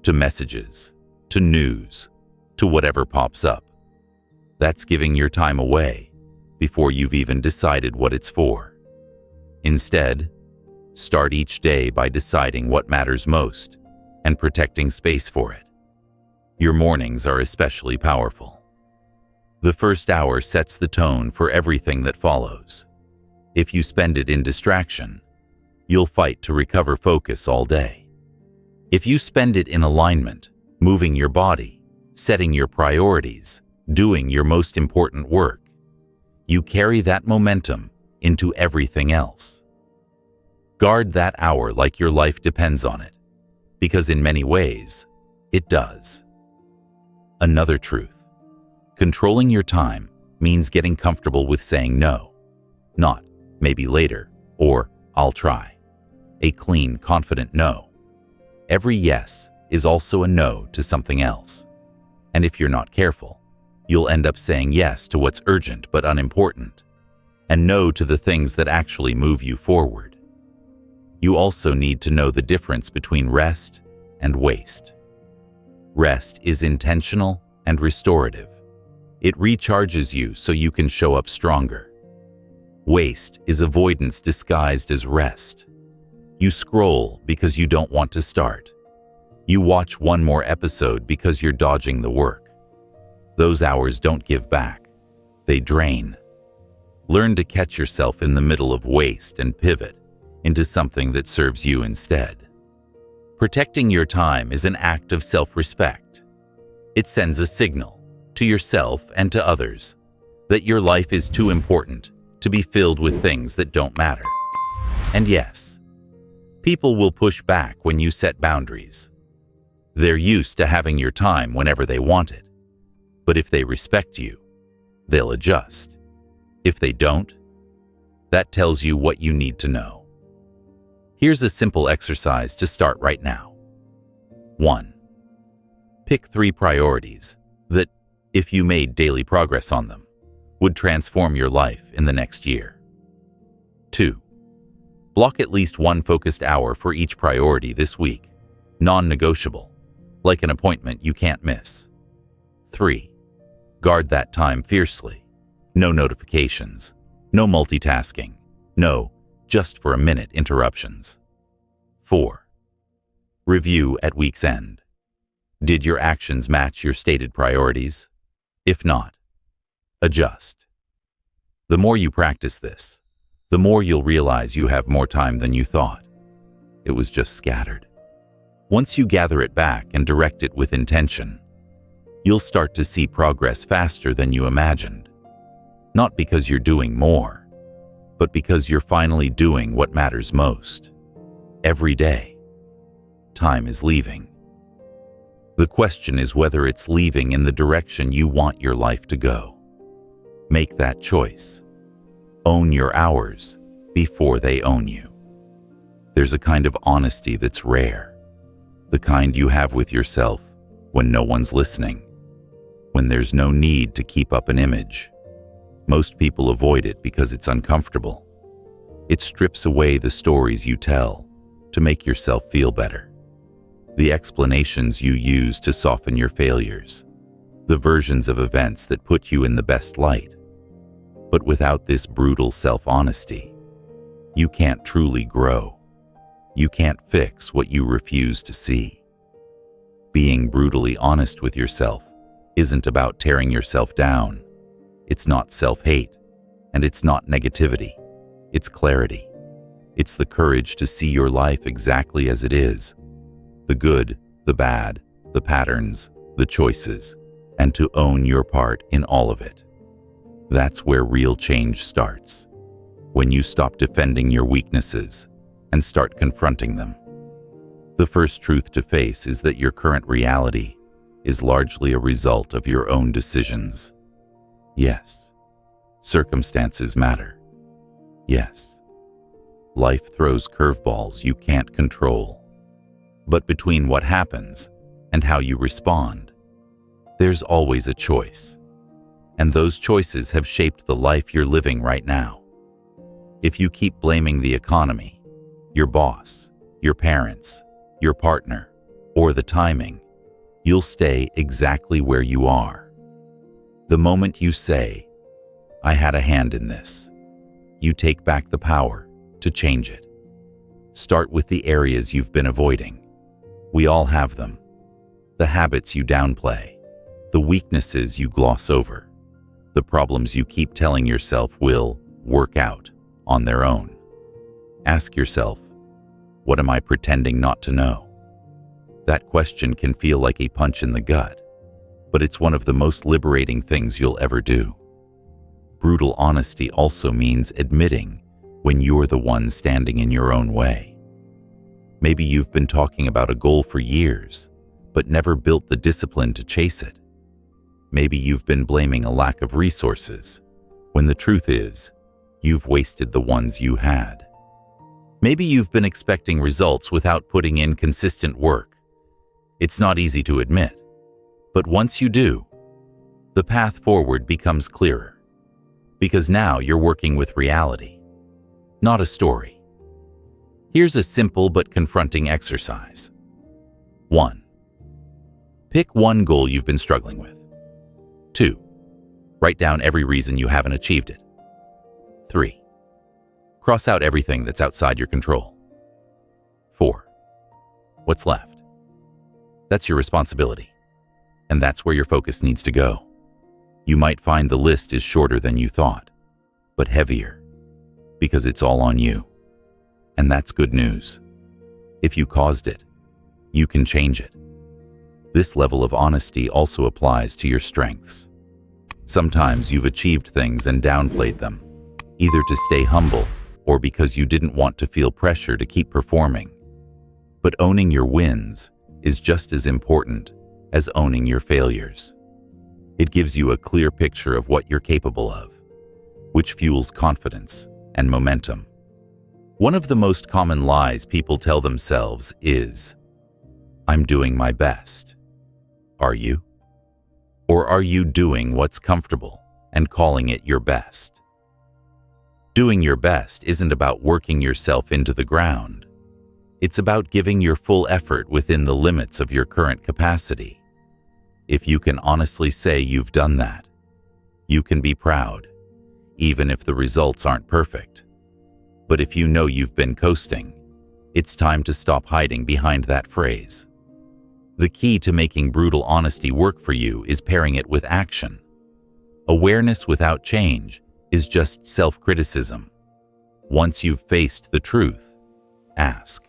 to messages, to news, to whatever pops up. That's giving your time away before you've even decided what it's for. Instead, start each day by deciding what matters most and protecting space for it. Your mornings are especially powerful. The first hour sets the tone for everything that follows. If you spend it in distraction, you'll fight to recover focus all day. If you spend it in alignment, moving your body, setting your priorities, doing your most important work, you carry that momentum into everything else. Guard that hour like your life depends on it, because in many ways, it does. Another truth. Controlling your time means getting comfortable with saying no, not maybe later or I'll try. A clean, confident no. Every yes is also a no to something else. And if you're not careful, you'll end up saying yes to what's urgent but unimportant, and no to the things that actually move you forward. You also need to know the difference between rest and waste. Rest is intentional and restorative. It recharges you so you can show up stronger. Waste is avoidance disguised as rest. You scroll because you don't want to start. You watch one more episode because you're dodging the work. Those hours don't give back. They drain. Learn to catch yourself in the middle of waste and pivot into something that serves you instead. Protecting your time is an act of self-respect. It sends a signal to yourself and to others that your life is too important to be filled with things that don't matter. And yes, people will push back when you set boundaries. They're used to having your time whenever they want it. But if they respect you, they'll adjust. If they don't, that tells you what you need to know. Here's a simple exercise to start right now. 1. Pick 3 priorities that, if you made daily progress on them, would transform your life in the next year. 2. Block at least 1 focused hour for each priority this week, non-negotiable, like an appointment you can't miss. 3. Guard that time fiercely. No notifications, no multitasking, no just for a minute interruptions. 4. Review at week's end. Did your actions match your stated priorities? If not, adjust. The more you practice this, the more you'll realize you have more time than you thought. It was just scattered. Once you gather it back and direct it with intention, you'll start to see progress faster than you imagined. Not because you're doing more, but because you're finally doing what matters most. Every day, time is leaving. The question is whether it's leaving in the direction you want your life to go. Make that choice. Own your hours before they own you. There's a kind of honesty that's rare, the kind you have with yourself when no one's listening, when there's no need to keep up an image. Most people avoid it because it's uncomfortable. It strips away the stories you tell to make yourself feel better, the explanations you use to soften your failures, the versions of events that put you in the best light. But without this brutal self-honesty, you can't truly grow. You can't fix what you refuse to see. Being brutally honest with yourself isn't about tearing yourself down. It's not self-hate, and it's not negativity. It's clarity. It's the courage to see your life exactly as it is, the good, the bad, the patterns, the choices, and to own your part in all of it. That's where real change starts, when you stop defending your weaknesses and start confronting them. The first truth to face is that your current reality is largely a result of your own decisions. Yes, circumstances matter. Yes, life throws curveballs you can't control. But between what happens and how you respond, there's always a choice. And those choices have shaped the life you're living right now. If you keep blaming the economy, your boss, your parents, your partner, or the timing, you'll stay exactly where you are. The moment you say, "I had a hand in this," you take back the power to change it. Start with the areas you've been avoiding. We all have them. The habits you downplay, the weaknesses you gloss over, the problems you keep telling yourself will work out on their own. Ask yourself, what am I pretending not to know? That question can feel like a punch in the gut, but it's one of the most liberating things you'll ever do. Brutal honesty also means admitting when you're the one standing in your own way. Maybe you've been talking about a goal for years, but never built the discipline to chase it. Maybe you've been blaming a lack of resources, when the truth is, you've wasted the ones you had. Maybe you've been expecting results without putting in consistent work. It's not easy to admit, but once you do, the path forward becomes clearer. Because now you're working with reality, not a story. Here's a simple but confronting exercise. 1. Pick one goal you've been struggling with. 2. Write down every reason you haven't achieved it. 3. Cross out everything that's outside your control. 4. What's left? That's your responsibility, and that's where your focus needs to go. You might find the list is shorter than you thought, but heavier, because it's all on you. And that's good news. If you caused it, you can change it. This level of honesty also applies to your strengths. Sometimes you've achieved things and downplayed them, either to stay humble or because you didn't want to feel pressure to keep performing. But owning your wins is just as important as owning your failures. It gives you a clear picture of what you're capable of, which fuels confidence and momentum. One of the most common lies people tell themselves is, "I'm doing my best." Are you? Or are you doing what's comfortable and calling it your best? Doing your best isn't about working yourself into the ground. It's about giving your full effort within the limits of your current capacity. If you can honestly say you've done that, you can be proud, even if the results aren't perfect. But if you know you've been coasting, it's time to stop hiding behind that phrase. The key to making brutal honesty work for you is pairing it with action. Awareness without change is just self-criticism. Once you've faced the truth, ask,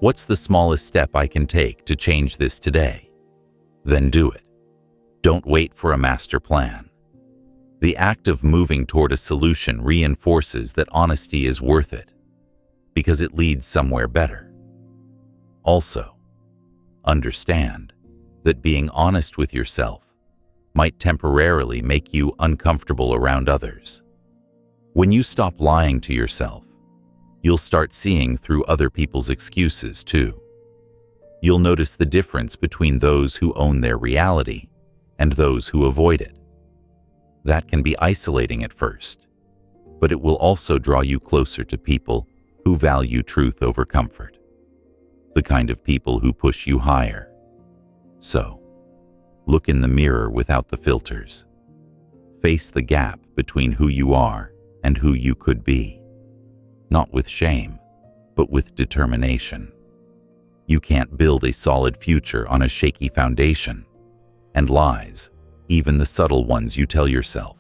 "What's the smallest step I can take to change this today?" Then do it. Don't wait for a master plan. The act of moving toward a solution reinforces that honesty is worth it, because it leads somewhere better. Also, understand that being honest with yourself might temporarily make you uncomfortable around others. When you stop lying to yourself, you'll start seeing through other people's excuses too. You'll notice the difference between those who own their reality and those who avoid it. That can be isolating at first, but it will also draw you closer to people who value truth over comfort, the kind of people who push you higher. So, look in the mirror without the filters. Face the gap between who you are and who you could be. Not with shame, but with determination. You can't build a solid future on a shaky foundation. And lies, even the subtle ones you tell yourself,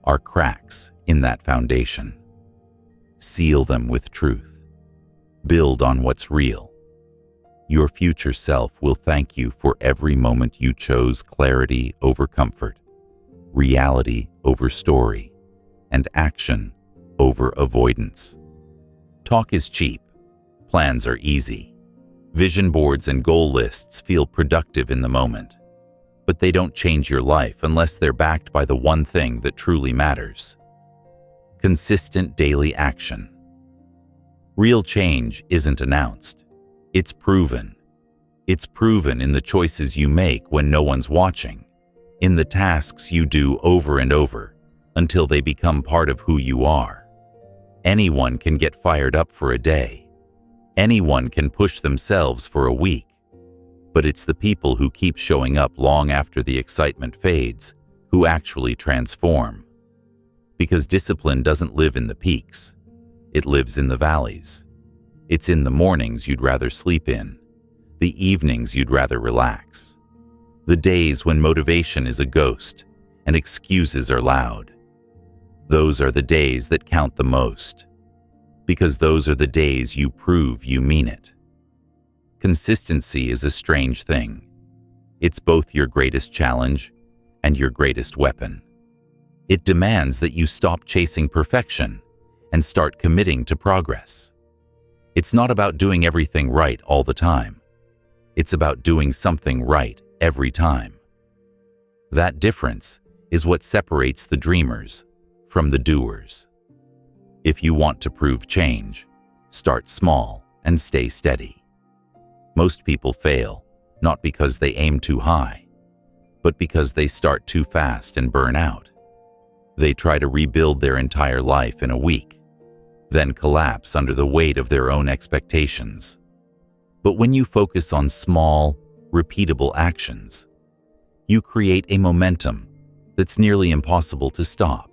are cracks in that foundation. Seal them with truth. Build on what's real. Your future self will thank you for every moment you chose clarity over comfort, reality over story, and action over avoidance. Talk is cheap. Plans are easy. Vision boards and goal lists feel productive in the moment, but they don't change your life unless they're backed by the one thing that truly matters: consistent daily action. Real change isn't announced. It's proven. It's proven in the choices you make when no one's watching, in the tasks you do over and over until they become part of who you are. Anyone can get fired up for a day. Anyone can push themselves for a week. But it's the people who keep showing up long after the excitement fades who actually transform. Because discipline doesn't live in the peaks. It lives in the valleys. It's in the mornings you'd rather sleep in, the evenings you'd rather relax, the days when motivation is a ghost and excuses are loud. Those are the days that count the most, because those are the days you prove you mean it. Consistency is a strange thing. It's both your greatest challenge and your greatest weapon. It demands that you stop chasing perfection and start committing to progress. It's not about doing everything right all the time. It's about doing something right every time. That difference is what separates the dreamers from the doers. If you want to prove change, start small and stay steady. Most people fail, not because they aim too high, but because they start too fast and burn out. They try to rebuild their entire life in a week, then collapse under the weight of their own expectations. But when you focus on small, repeatable actions, you create a momentum that's nearly impossible to stop.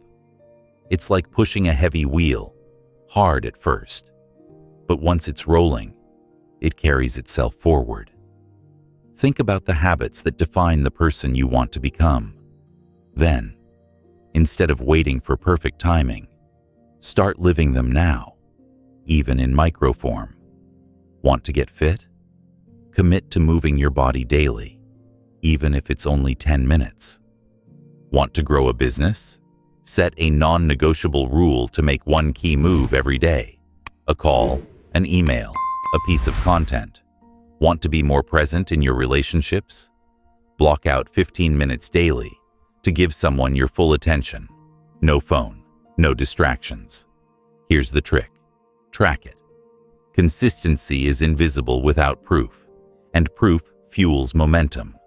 It's like pushing a heavy wheel, hard at first, but once it's rolling, it carries itself forward. Think about the habits that define the person you want to become. Then, instead of waiting for perfect timing, Start living them now, even in microform. Want to get fit? Commit to moving your body daily, even if it's only 10 minutes. Want to grow a business? Set a non-negotiable rule to make one key move every day. A call, an email, a piece of content. Want to be more present in your relationships? Block out 15 minutes daily to give someone your full attention. No phone, no distractions. Here's the trick. Track it. Consistency is invisible without proof, and proof fuels momentum.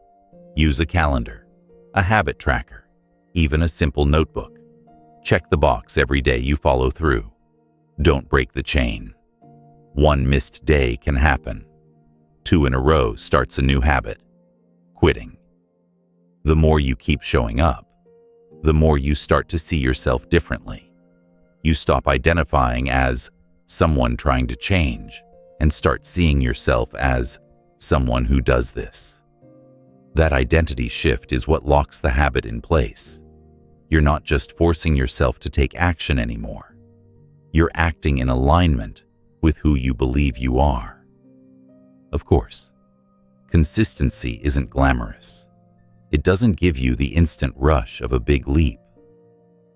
Use a calendar, a habit tracker, even a simple notebook. Check the box every day you follow through. Don't break the chain. One missed day can happen. 2 in a row starts a new habit. Quitting. The more you keep showing up, the more you start to see yourself differently. You stop identifying as someone trying to change and start seeing yourself as someone who does this. That identity shift is what locks the habit in place. You're not just forcing yourself to take action anymore. You're acting in alignment with who you believe you are. Of course, consistency isn't glamorous. It doesn't give you the instant rush of a big leap.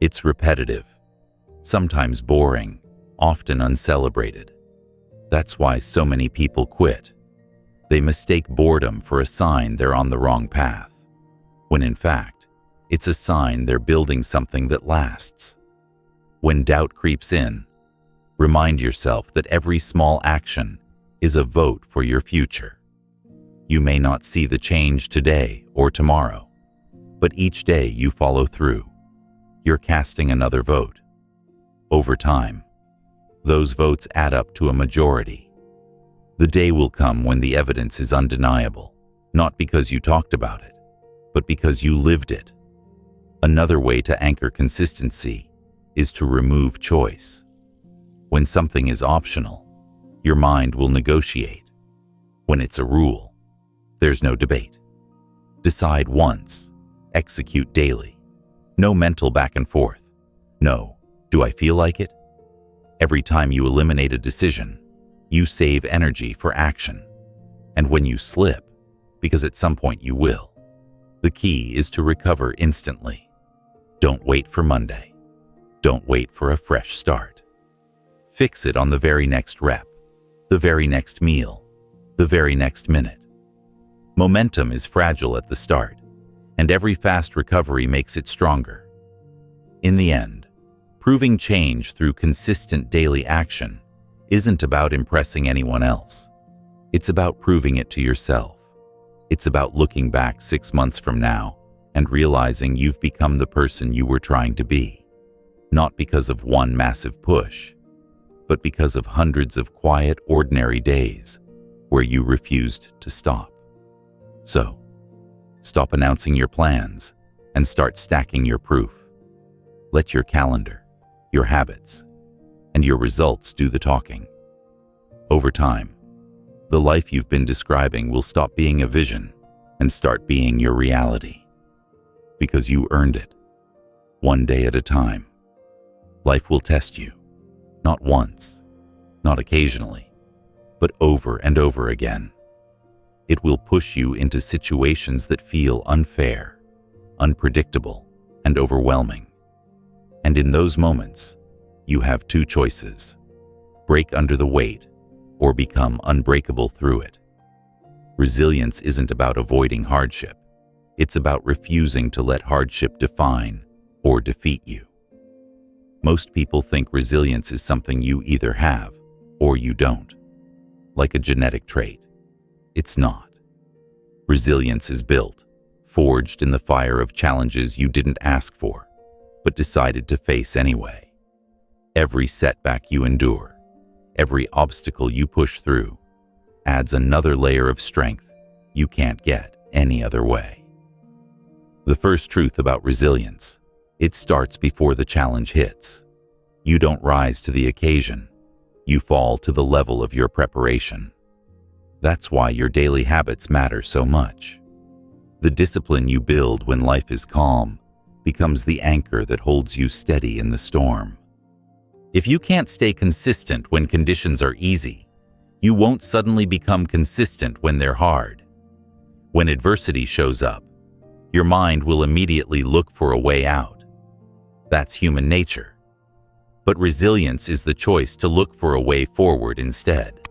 It's repetitive, sometimes boring, often uncelebrated. That's why so many people quit. They mistake boredom for a sign they're on the wrong path, when in fact, it's a sign they're building something that lasts. When doubt creeps in, remind yourself that every small action is a vote for your future. You may not see the change today or tomorrow, but each day you follow through, you're casting another vote. Over time, those votes add up to a majority. The day will come when the evidence is undeniable, not because you talked about it, but because you lived it. Another way to anchor consistency is to remove choice. When something is optional, your mind will negotiate. When it's a rule, there's no debate. Decide once, execute daily. No mental back and forth. No, do I feel like it? Every time you eliminate a decision, you save energy for action. And when you slip, because at some point you will, the key is to recover instantly. Don't wait for Monday. Don't wait for a fresh start. Fix it on the very next rep, the very next meal, the very next minute. Momentum is fragile at the start, and every fast recovery makes it stronger. In the end, proving change through consistent daily action isn't about impressing anyone else. It's about proving it to yourself. It's about looking back 6 months from now and realizing you've become the person you were trying to be, not because of one massive push, but because of hundreds of quiet, ordinary days where you refused to stop. So, stop announcing your plans and start stacking your proof. Let your calendar, your habits, and your results do the talking. Over time, the life you've been describing will stop being a vision and start being your reality. Because you earned it, one day at a time. Life will test you, not once, not occasionally, but over and over again. It will push you into situations that feel unfair, unpredictable, and overwhelming. And in those moments, you have 2 choices: break under the weight or become unbreakable through it. Resilience isn't about avoiding hardship. It's about refusing to let hardship define or defeat you. Most people think resilience is something you either have or you don't, like a genetic trait. It's not. Resilience is built, forged in the fire of challenges you didn't ask for, but decided to face anyway. Every setback you endure, every obstacle you push through, adds another layer of strength you can't get any other way. The first truth about resilience: it starts before the challenge hits. You don't rise to the occasion, you fall to the level of your preparation. That's why your daily habits matter so much. The discipline you build when life is calm becomes the anchor that holds you steady in the storm. If you can't stay consistent when conditions are easy, you won't suddenly become consistent when they're hard. When adversity shows up, your mind will immediately look for a way out. That's human nature. But resilience is the choice to look for a way forward instead.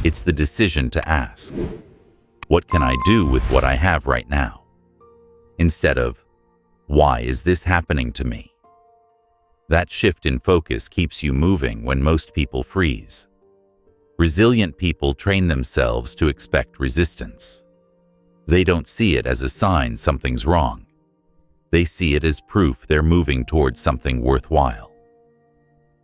It's the decision to ask, what can I do with what I have right now? Instead of, why is this happening to me? That shift in focus keeps you moving when most people freeze. Resilient people train themselves to expect resistance. They don't see it as a sign something's wrong. They see it as proof they're moving towards something worthwhile.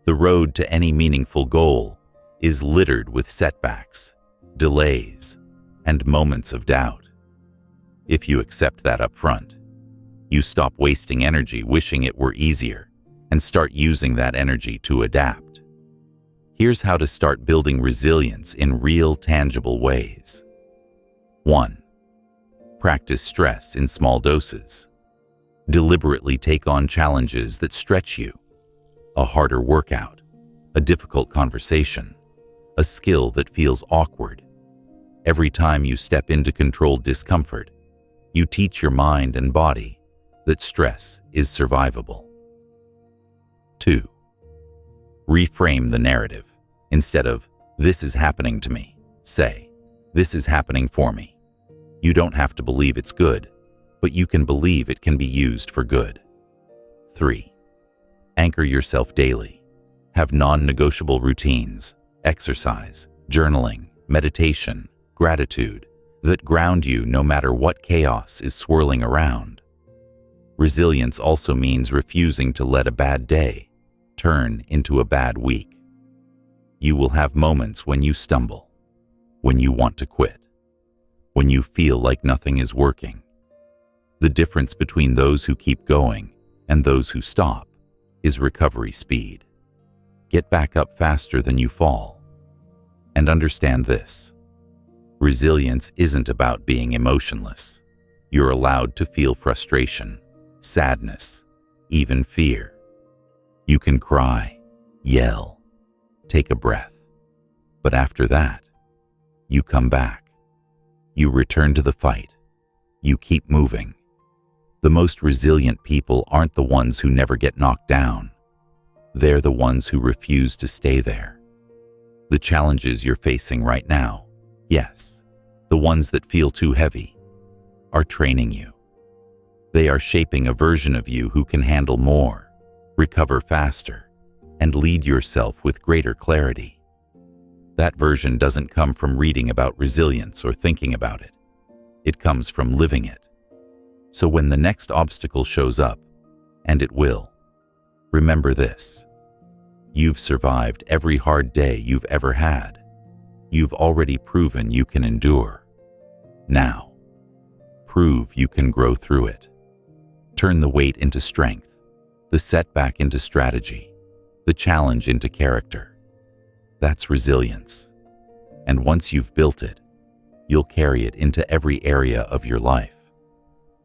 The road to any meaningful goal is littered with setbacks, delays, and moments of doubt. If you accept that up front, you stop wasting energy wishing it were easier and start using that energy to adapt. Here's how to start building resilience in real, tangible ways. 1. Practice stress in small doses. Deliberately take on challenges that stretch you. A harder workout, a difficult conversation, a skill that feels awkward. Every time you step into controlled discomfort, you teach your mind and body that stress is survivable. 2. Reframe the narrative. Instead of, this is happening to me, say, this is happening for me. You don't have to believe it's good, but you can believe it can be used for good. 3. Anchor yourself daily. Have non-negotiable routines, exercise, journaling, meditation, gratitude, that ground you no matter what chaos is swirling around. Resilience also means refusing to let a bad day turn into a bad week. You will have moments when you stumble, when you want to quit, when you feel like nothing is working. The difference between those who keep going and those who stop is recovery speed. Get back up faster than you fall. And understand this: resilience isn't about being emotionless. You're allowed to feel frustration, sadness, even fear. You can cry, yell, take a breath. But after that, you come back. You return to the fight. You keep moving. The most resilient people aren't the ones who never get knocked down. They're the ones who refuse to stay there. The challenges you're facing right now, yes, the ones that feel too heavy, are training you. They are shaping a version of you who can handle more, recover faster, and lead yourself with greater clarity. That version doesn't come from reading about resilience or thinking about it. It comes from living it. So when the next obstacle shows up, and it will, remember this: you've survived every hard day you've ever had. You've already proven you can endure. Now, prove you can grow through it. Turn the weight into strength, the setback into strategy, the challenge into character. That's resilience. And once you've built it, you'll carry it into every area of your life.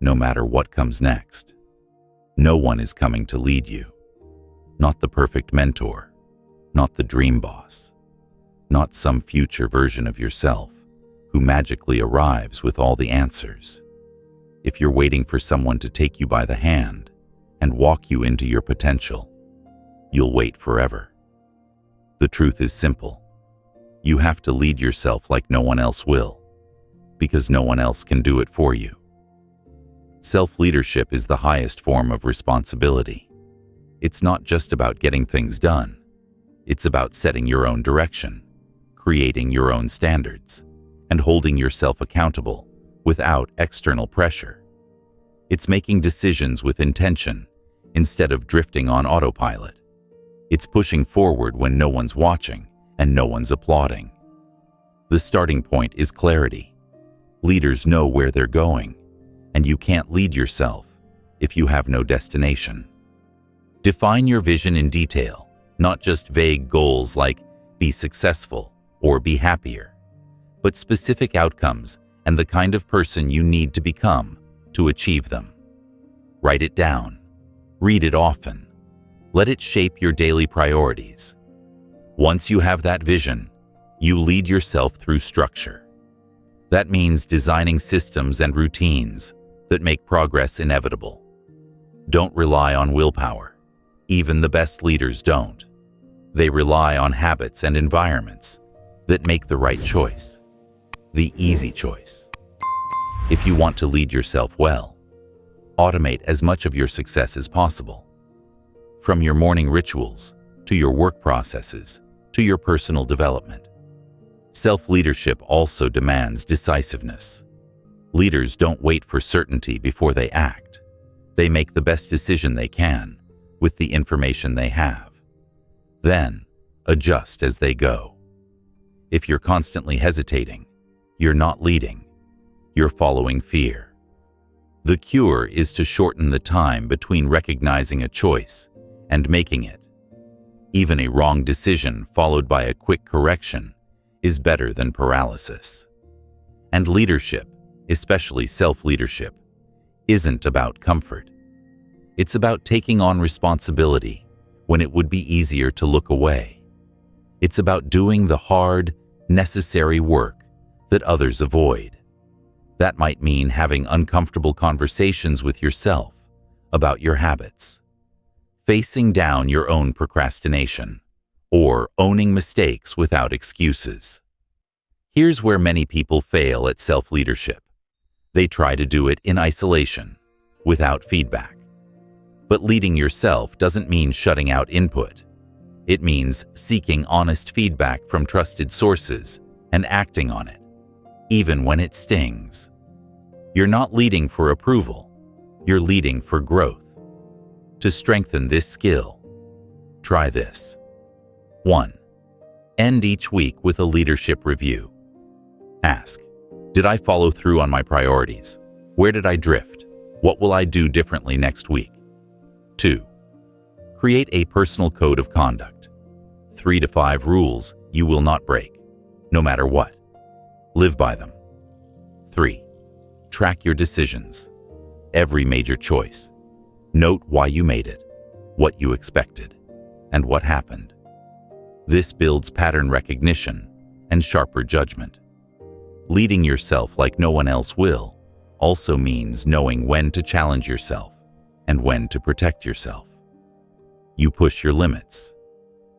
No matter what comes next, no one is coming to lead you. Not the perfect mentor, not the dream boss, not some future version of yourself who magically arrives with all the answers. If you're waiting for someone to take you by the hand and walk you into your potential, you'll wait forever. The truth is simple. You have to lead yourself like no one else will, because no one else can do it for you. Self-leadership is the highest form of responsibility. It's not just about getting things done. It's about setting your own direction, creating your own standards, and holding yourself accountable without external pressure. It's making decisions with intention instead of drifting on autopilot. It's pushing forward when no one's watching and no one's applauding. The starting point is clarity. Leaders know where they're going, and you can't lead yourself if you have no destination. Define your vision in detail, not just vague goals like be successful or be happier, but specific outcomes and the kind of person you need to become to achieve them. Write it down, read it often, Let it shape your daily priorities. Once you have that vision, you lead yourself through structure. That means designing systems and routines that make progress inevitable. Don't rely on willpower. Even the best leaders don't. They rely on habits and environments that make the right choice, the easy choice. If you want to lead yourself well, automate as much of your success as possible. From your morning rituals, to your work processes, to your personal development. Self-leadership also demands decisiveness. Leaders don't wait for certainty before they act. They make the best decision they can with the information they have. Then, adjust as they go. If you're constantly hesitating, you're not leading. You're following fear. The cure is to shorten the time between recognizing a choice and making it. Even a wrong decision followed by a quick correction is better than paralysis. And leadership, especially self-leadership, isn't about comfort. It's about taking on responsibility when it would be easier to look away. It's about doing the hard, necessary work that others avoid. That might mean having uncomfortable conversations with yourself about your habits, facing down your own procrastination, or owning mistakes without excuses. Here's where many people fail at self-leadership. They try to do it in isolation, without feedback. But leading yourself doesn't mean shutting out input. It means seeking honest feedback from trusted sources and acting on it, even when it stings. You're not leading for approval, you're leading for growth. To strengthen this skill, try this. 1. End each week with a leadership review. Ask, did I follow through on my priorities? Where did I drift? What will I do differently next week? 2. Create a personal code of conduct. 3 to 5 rules you will not break, no matter what. Live by them. 3. Track your decisions. Every major choice. Note why you made it, what you expected, and what happened. This builds pattern recognition and sharper judgment. Leading yourself like no one else will also means knowing when to challenge yourself and when to protect yourself. You push your limits,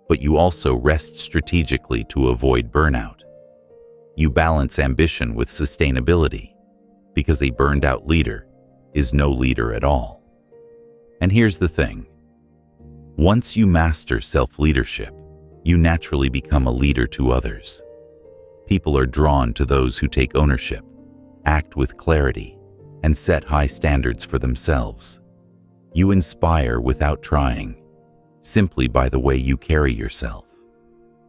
but you also rest strategically to avoid burnout. You balance ambition with sustainability, because a burned-out leader is no leader at all. And here's the thing. Once you master self-leadership, you naturally become a leader to others. People are drawn to those who take ownership, act with clarity, and set high standards for themselves. You inspire without trying, simply by the way you carry yourself.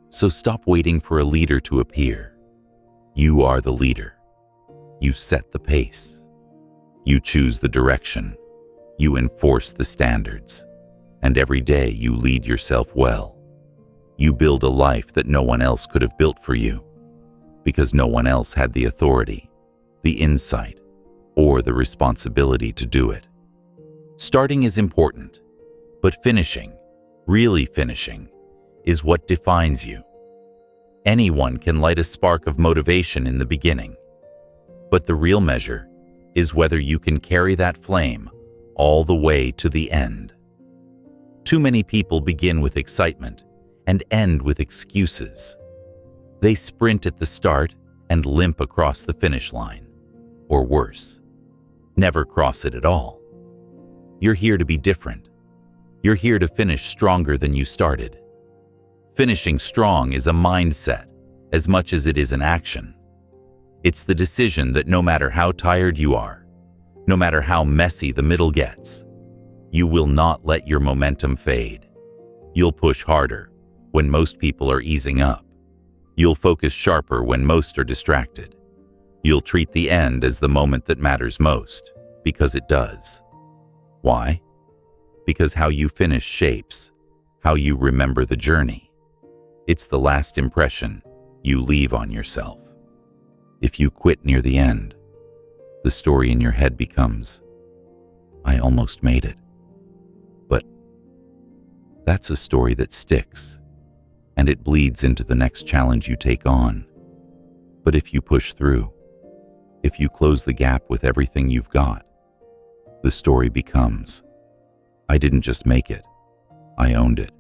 So stop waiting for a leader to appear. You are the leader. You set the pace. You choose the direction. You enforce the standards. And every day you lead yourself well. You build a life that no one else could have built for you, because no one else had the authority, the insight, or the responsibility to do it. Starting is important, but finishing, really finishing, is what defines you. Anyone can light a spark of motivation in the beginning, but the real measure is whether you can carry that flame all the way to the end. Too many people begin with excitement and end with excuses. They sprint at the start and limp across the finish line, or worse, never cross it at all. You're here to be different. You're here to finish stronger than you started. Finishing strong is a mindset as much as it is an action. It's the decision that no matter how tired you are, no matter how messy the middle gets, you will not let your momentum fade. You'll push harder when most people are easing up. You'll focus sharper when most are distracted. You'll treat the end as the moment that matters most, because it does. Why? Because how you finish shapes how you remember the journey. It's the last impression you leave on yourself. If you quit near the end, the story in your head becomes, I almost made it, but That's a story that sticks, and it bleeds into the next challenge you take on. But if you push through, if you close the gap with everything you've got, the story becomes, I didn't just make it, I owned it.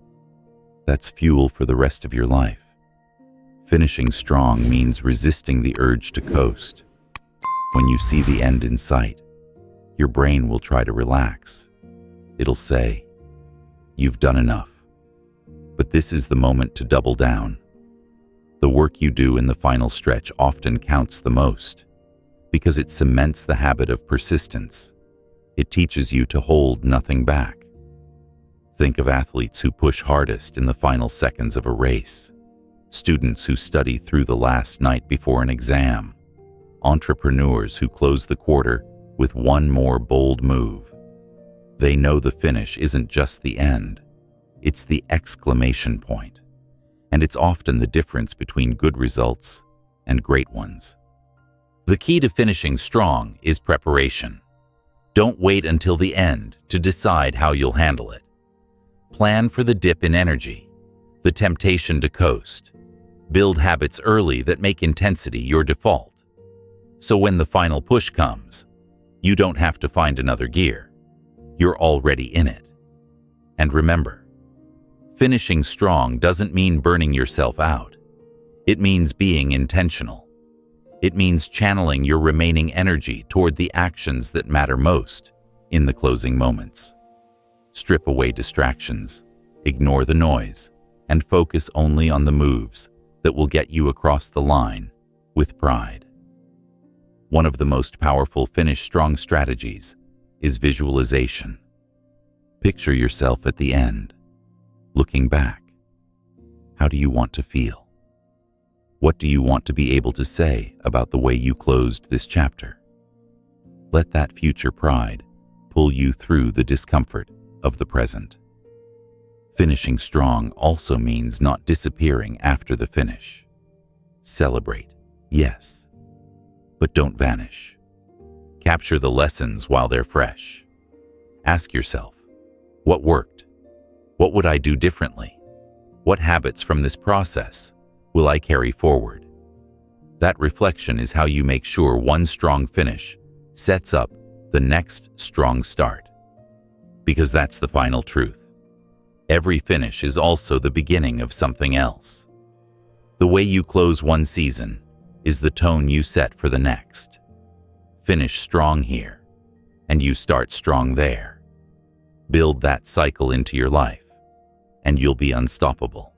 That's fuel for the rest of your life. Finishing strong means resisting the urge to coast. When you see the end in sight, your brain will try to relax. It'll say, you've done enough. But this is the moment to double down. The work you do in the final stretch often counts the most, because it cements the habit of persistence. It teaches you to hold nothing back. Think of athletes who push hardest in the final seconds of a race, students who study through the last night before an exam, entrepreneurs who close the quarter with one more bold move. They know the finish isn't just the end, it's the exclamation point, and it's often the difference between good results and great ones. The key to finishing strong is preparation. Don't wait until the end to decide how you'll handle it. Plan for the dip in energy, the temptation to coast. Build habits early that make intensity your default. So when the final push comes, you don't have to find another gear. You're already in it. And remember, finishing strong doesn't mean burning yourself out. It means being intentional. It means channeling your remaining energy toward the actions that matter most in the closing moments. Strip away distractions, ignore the noise, and focus only on the moves that will get you across the line with pride. One of the most powerful finish strong strategies is visualization. Picture yourself at the end, looking back. How do you want to feel? What do you want to be able to say about the way you closed this chapter? Let that future pride pull you through the discomfort of the present. Finishing strong also means not disappearing after the finish. Celebrate, yes, but don't vanish. Capture the lessons while they're fresh. Ask yourself, what worked? What would I do differently? What habits from this process will I carry forward? That reflection is how you make sure one strong finish sets up the next strong start. Because that's the final truth. Every finish is also the beginning of something else. The way you close one season is the tone you set for the next. Finish strong here, and you start strong there. Build that cycle into your life, and you'll be unstoppable.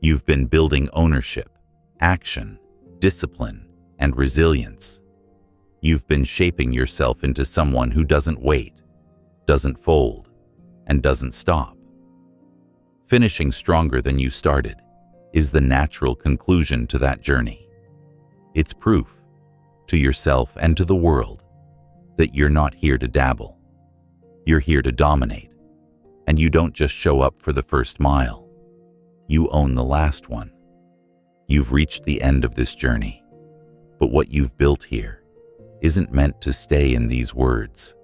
You've been building ownership, action, discipline, and resilience. You've been shaping yourself into someone who doesn't wait, doesn't fold, and doesn't stop. Finishing stronger than you started is the natural conclusion to that journey. It's proof, to yourself and to the world, that you're not here to dabble. You're here to dominate, and you don't just show up for the first mile. You own the last one. You've reached the end of this journey, but what you've built here isn't meant to stay in these words.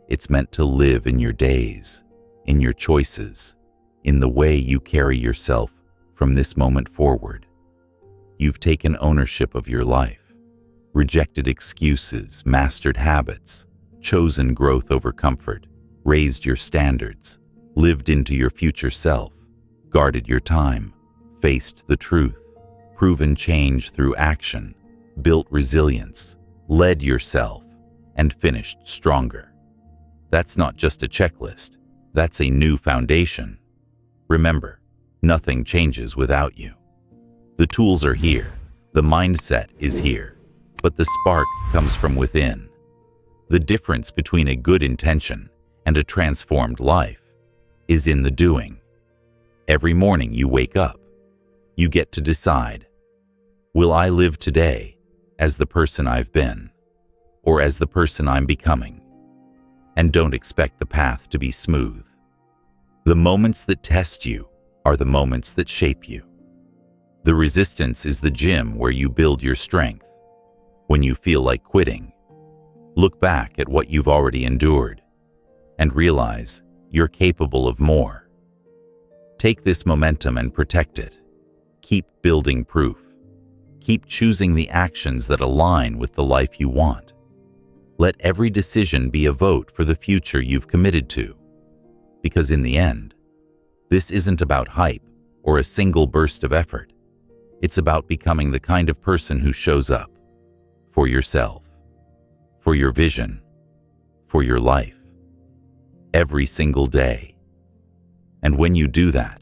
It's meant to live in your days, in your choices, in the way you carry yourself from this moment forward. You've taken ownership of your life, rejected excuses, mastered habits, chosen growth over comfort, raised your standards, lived into your future self, guarded your time, faced the truth, proven change through action, built resilience, led yourself, and finished stronger. That's not just a checklist, that's a new foundation. Remember, nothing changes without you. The tools are here, the mindset is here, but the spark comes from within. The difference between a good intention and a transformed life is in the doing. Every morning you wake up, you get to decide, will I live today as the person I've been, or as the person I'm becoming? And don't expect the path to be smooth. The moments that test you are the moments that shape you. The resistance is the gym where you build your strength. When you feel like quitting, look back at what you've already endured and realize you're capable of more. Take this momentum and protect it. Keep building proof. Keep choosing the actions that align with the life you want. Let every decision be a vote for the future you've committed to. Because in the end, this isn't about hype or a single burst of effort. It's about becoming the kind of person who shows up for yourself, for your vision, for your life, every single day. And when you do that,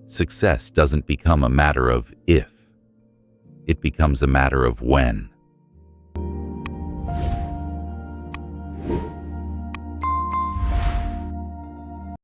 success doesn't become a matter of if, it becomes a matter of when.